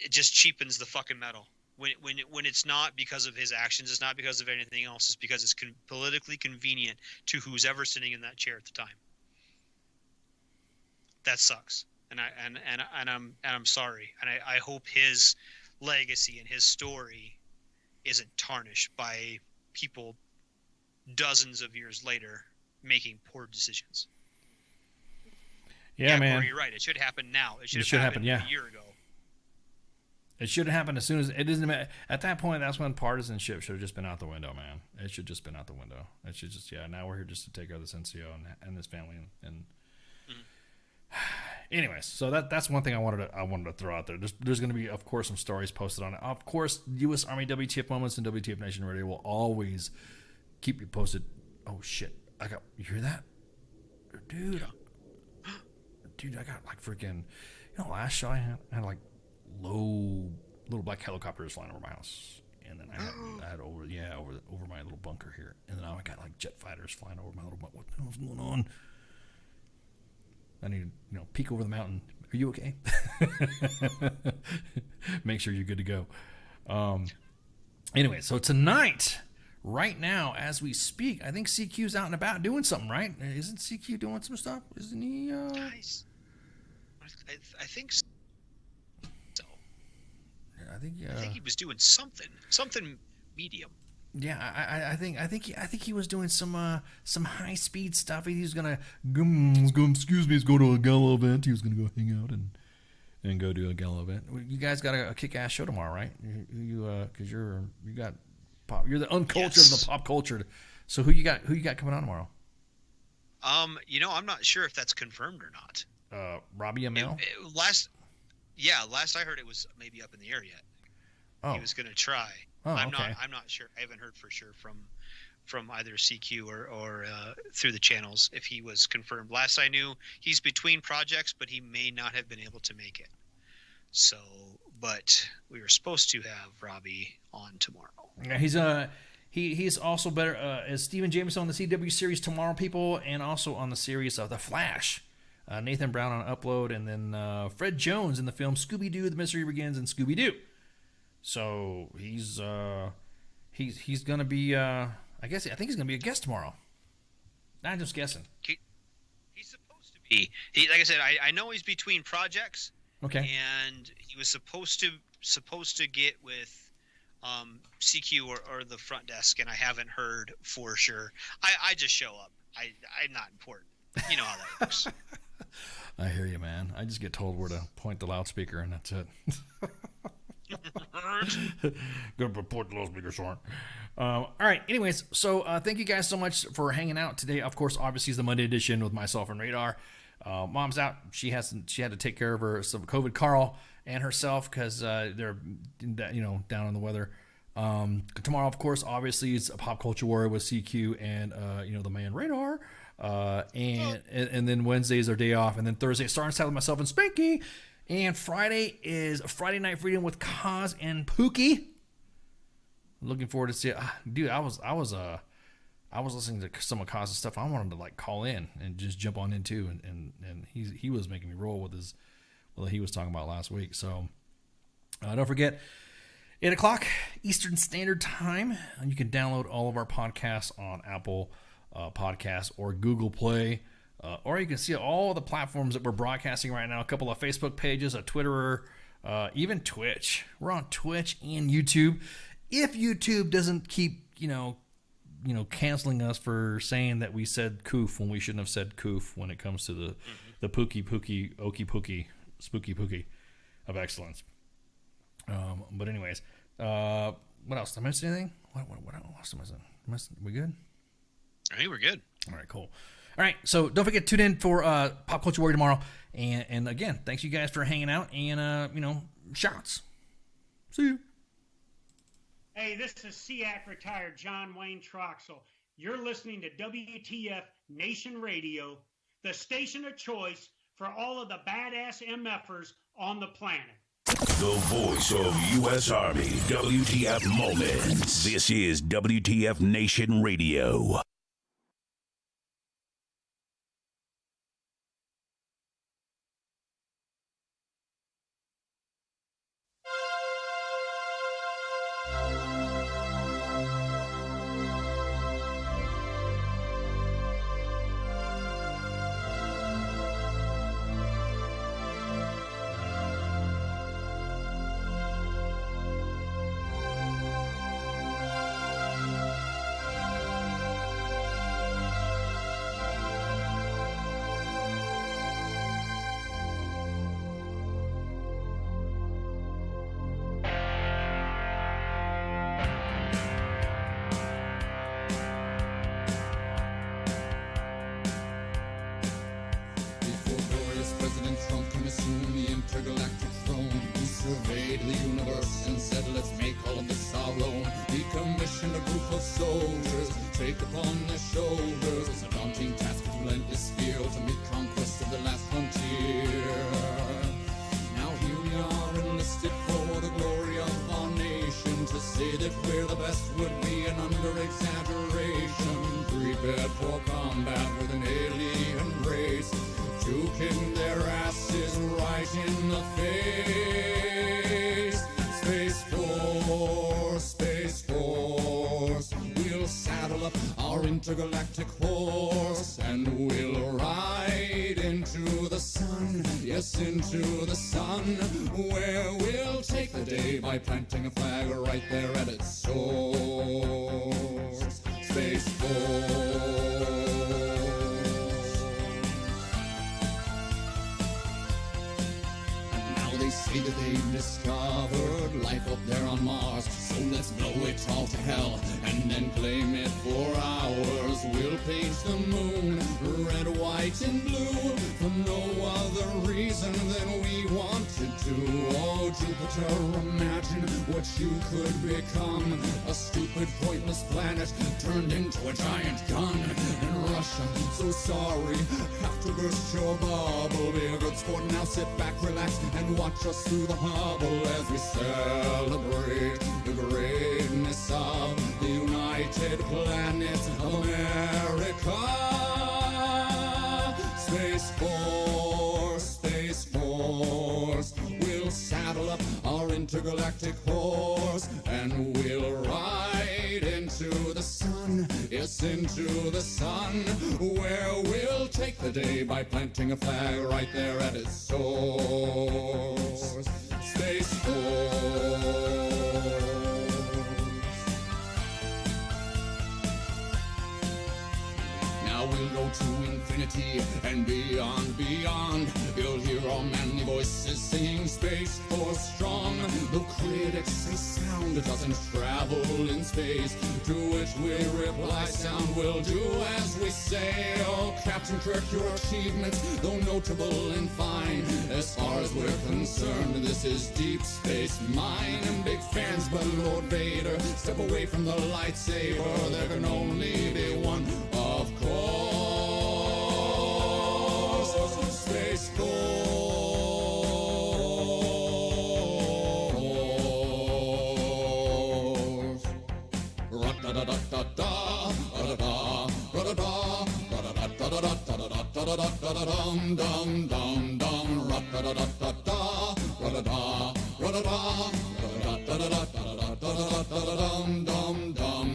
it just cheapens the fucking medal. When it's not because of his actions, it's not because of anything else. It's because it's politically convenient to who's ever sitting in that chair at the time. That sucks. And I'm sorry. And I hope his legacy and his story isn't tarnished by people dozens of years later making poor decisions. Yeah, man. Corey, you're right. It should happen now. It should have happened a year ago. It should have happened as soon as it isn't. At that point, that's when partisanship should have just been out the window, man. It should just been out the window. It should just now we're here just to take out this NCO and this family and. Anyways, so that's one thing I wanted to throw out there. There's going to be, of course, some stories posted on it. Of course, U.S. Army WTF Moments and WTF Nation Radio will always keep you posted. Oh shit! You hear that, dude? Dude, I got like freaking. Last show I had like low little black helicopters flying over my house, and then I had over my little bunker here, and then I got like jet fighters flying over my little bunker. What the hell's going on? I need to, peek over the mountain. Are you okay? Make sure you're good to go. Anyway, so tonight, right now, as we speak, I think CQ's out and about doing something, right? Isn't CQ doing some stuff? Isn't he? Nice. I think so. I think he was doing something medium. Yeah, I think he was doing some high speed stuff. He was gonna go to a gala event. He was gonna go hang out and go to a gala event. You guys got a kick ass show tomorrow, right? Because you're the uncultured of the pop culture. So who you got coming on tomorrow? I'm not sure if that's confirmed or not. Robbie Amell? Last I heard it was maybe up in the air yet. Oh. He was gonna try. Oh, I'm okay. not sure. I haven't heard for sure from either CQ or through the channels if he was confirmed. Last I knew, he's between projects, but he may not have been able to make it. So, but we were supposed to have Robbie on tomorrow. Yeah, he's also better as Stephen Jameson on the CW series Tomorrow People, and also on the series of The Flash. Nathan Brown on Upload, and then Fred Jones in the film Scooby-Doo: The Mystery Begins and Scooby-Doo. So he's gonna be I think he's gonna be a guest tomorrow. I'm just guessing. He's supposed to be. Like I said, I know he's between projects. Okay. And he was supposed to get with CQ or the front desk, and I haven't heard for sure. I just show up. I'm not important. You know how that works. I hear you, man. I just get told where to point the loudspeaker, and that's it. Gonna point the loudspeaker, Soren. All right. Anyways, so thank you guys so much for hanging out today. Of course, obviously, it's the Monday edition with myself and Radar. Mom's out. She had to take care of some COVID Carl and herself because they're down in the weather. Tomorrow, of course, obviously, it's a Pop Culture Warrior with CQ and the man Radar. And then Wednesday is our day off, and then Thursday starting Saturday with myself and Spanky, and Friday is Friday Night Freedom with Kaz and Pookie. Looking forward to see it. Dude, I was listening to some of Kaz's stuff. I wanted to like call in and just jump on in too, and he was making me roll with what he was talking about last week. So don't forget, 8 o'clock Eastern Standard Time. And you can download all of our podcasts on Apple Podcasts or Google Play, or you can see all the platforms that we're broadcasting right now. A couple of Facebook pages, a Twitter, even Twitch. We're on Twitch and YouTube. If YouTube doesn't keep canceling us for saying that we said "coof" when we shouldn't have said "coof" when it comes to the pookie okey pookie spooky pookie of excellence. But anyways, what else? Did I miss anything? What else am I saying? We good? I think we're good. All right, cool. All right, so don't forget to tune in for Pop Culture Warrior tomorrow. And again, thanks you guys for hanging out and shouts. See you. Hey, this is SEAC retired John Wayne Troxel. You're listening to WTF Nation Radio, the station of choice for all of the badass MFers on the planet. The voice of U.S. Army, WTF Moments. This is WTF Nation Radio. Intergalactic horse, and we'll ride into the sun, yes, into the sun, where we'll take the day by planting a flag right there at its source. Space Force. Now they say that they've discovered life up there on Mars, so let's blow it all to hell and then claim it for ours. We'll paint the moon red, white, and blue for no other reason than we wanted to. Oh, Jupiter, imagine what you could become. A stupid, pointless planet turned into a giant gun. And Russia, so sorry, have to burst your bubble. Be a good sport now, sit back, relax, and watch us through the hubble as we celebrate the greatness of the United Planet of America. Space Force, Space Force. We'll saddle up our intergalactic horse and we'll ride into the sun, yes, into the sun, where we'll take the day by planting a flag right there at its source. Space Force. we'll go to infinity and beyond, beyond. You'll hear all manly voices singing Space Force strong. The critics say sound doesn't travel in space, to which we reply sound will do as we say. Oh, Captain Kirk, your achievements, though notable and fine, as far as we're concerned, this is Deep Space Mine. And big fans, but Lord Vader, step away from the lightsaber. There can only be one, of course. Space Force.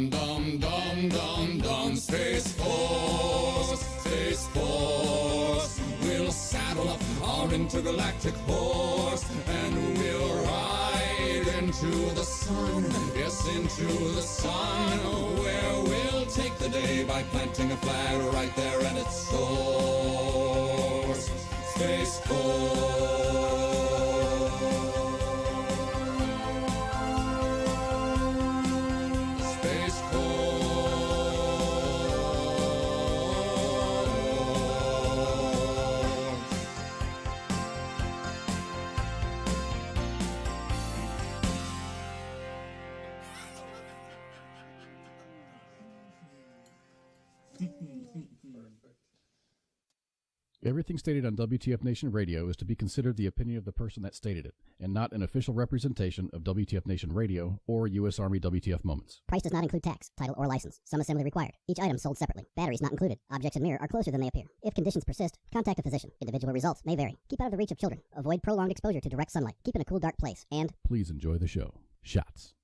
Dum dum dum dum, Space Force, Space Force. We'll saddle up our intergalactic horse and we'll ride into the sun, yes, into the sun, where we'll take the day by planting a flag right there at its source. Space Force. Space Everything stated on WTF Nation Radio is to be considered the opinion of the person that stated it, and not an official representation of WTF Nation Radio or U.S. Army WTF Moments. Price does not include tax, title, or license. Some assembly required. Each item sold separately. Batteries not included. Objects in mirror are closer than they appear. If conditions persist, contact a physician. Individual results may vary. Keep out of the reach of children. Avoid prolonged exposure to direct sunlight. Keep in a cool, dark place. And please enjoy the show. Shots.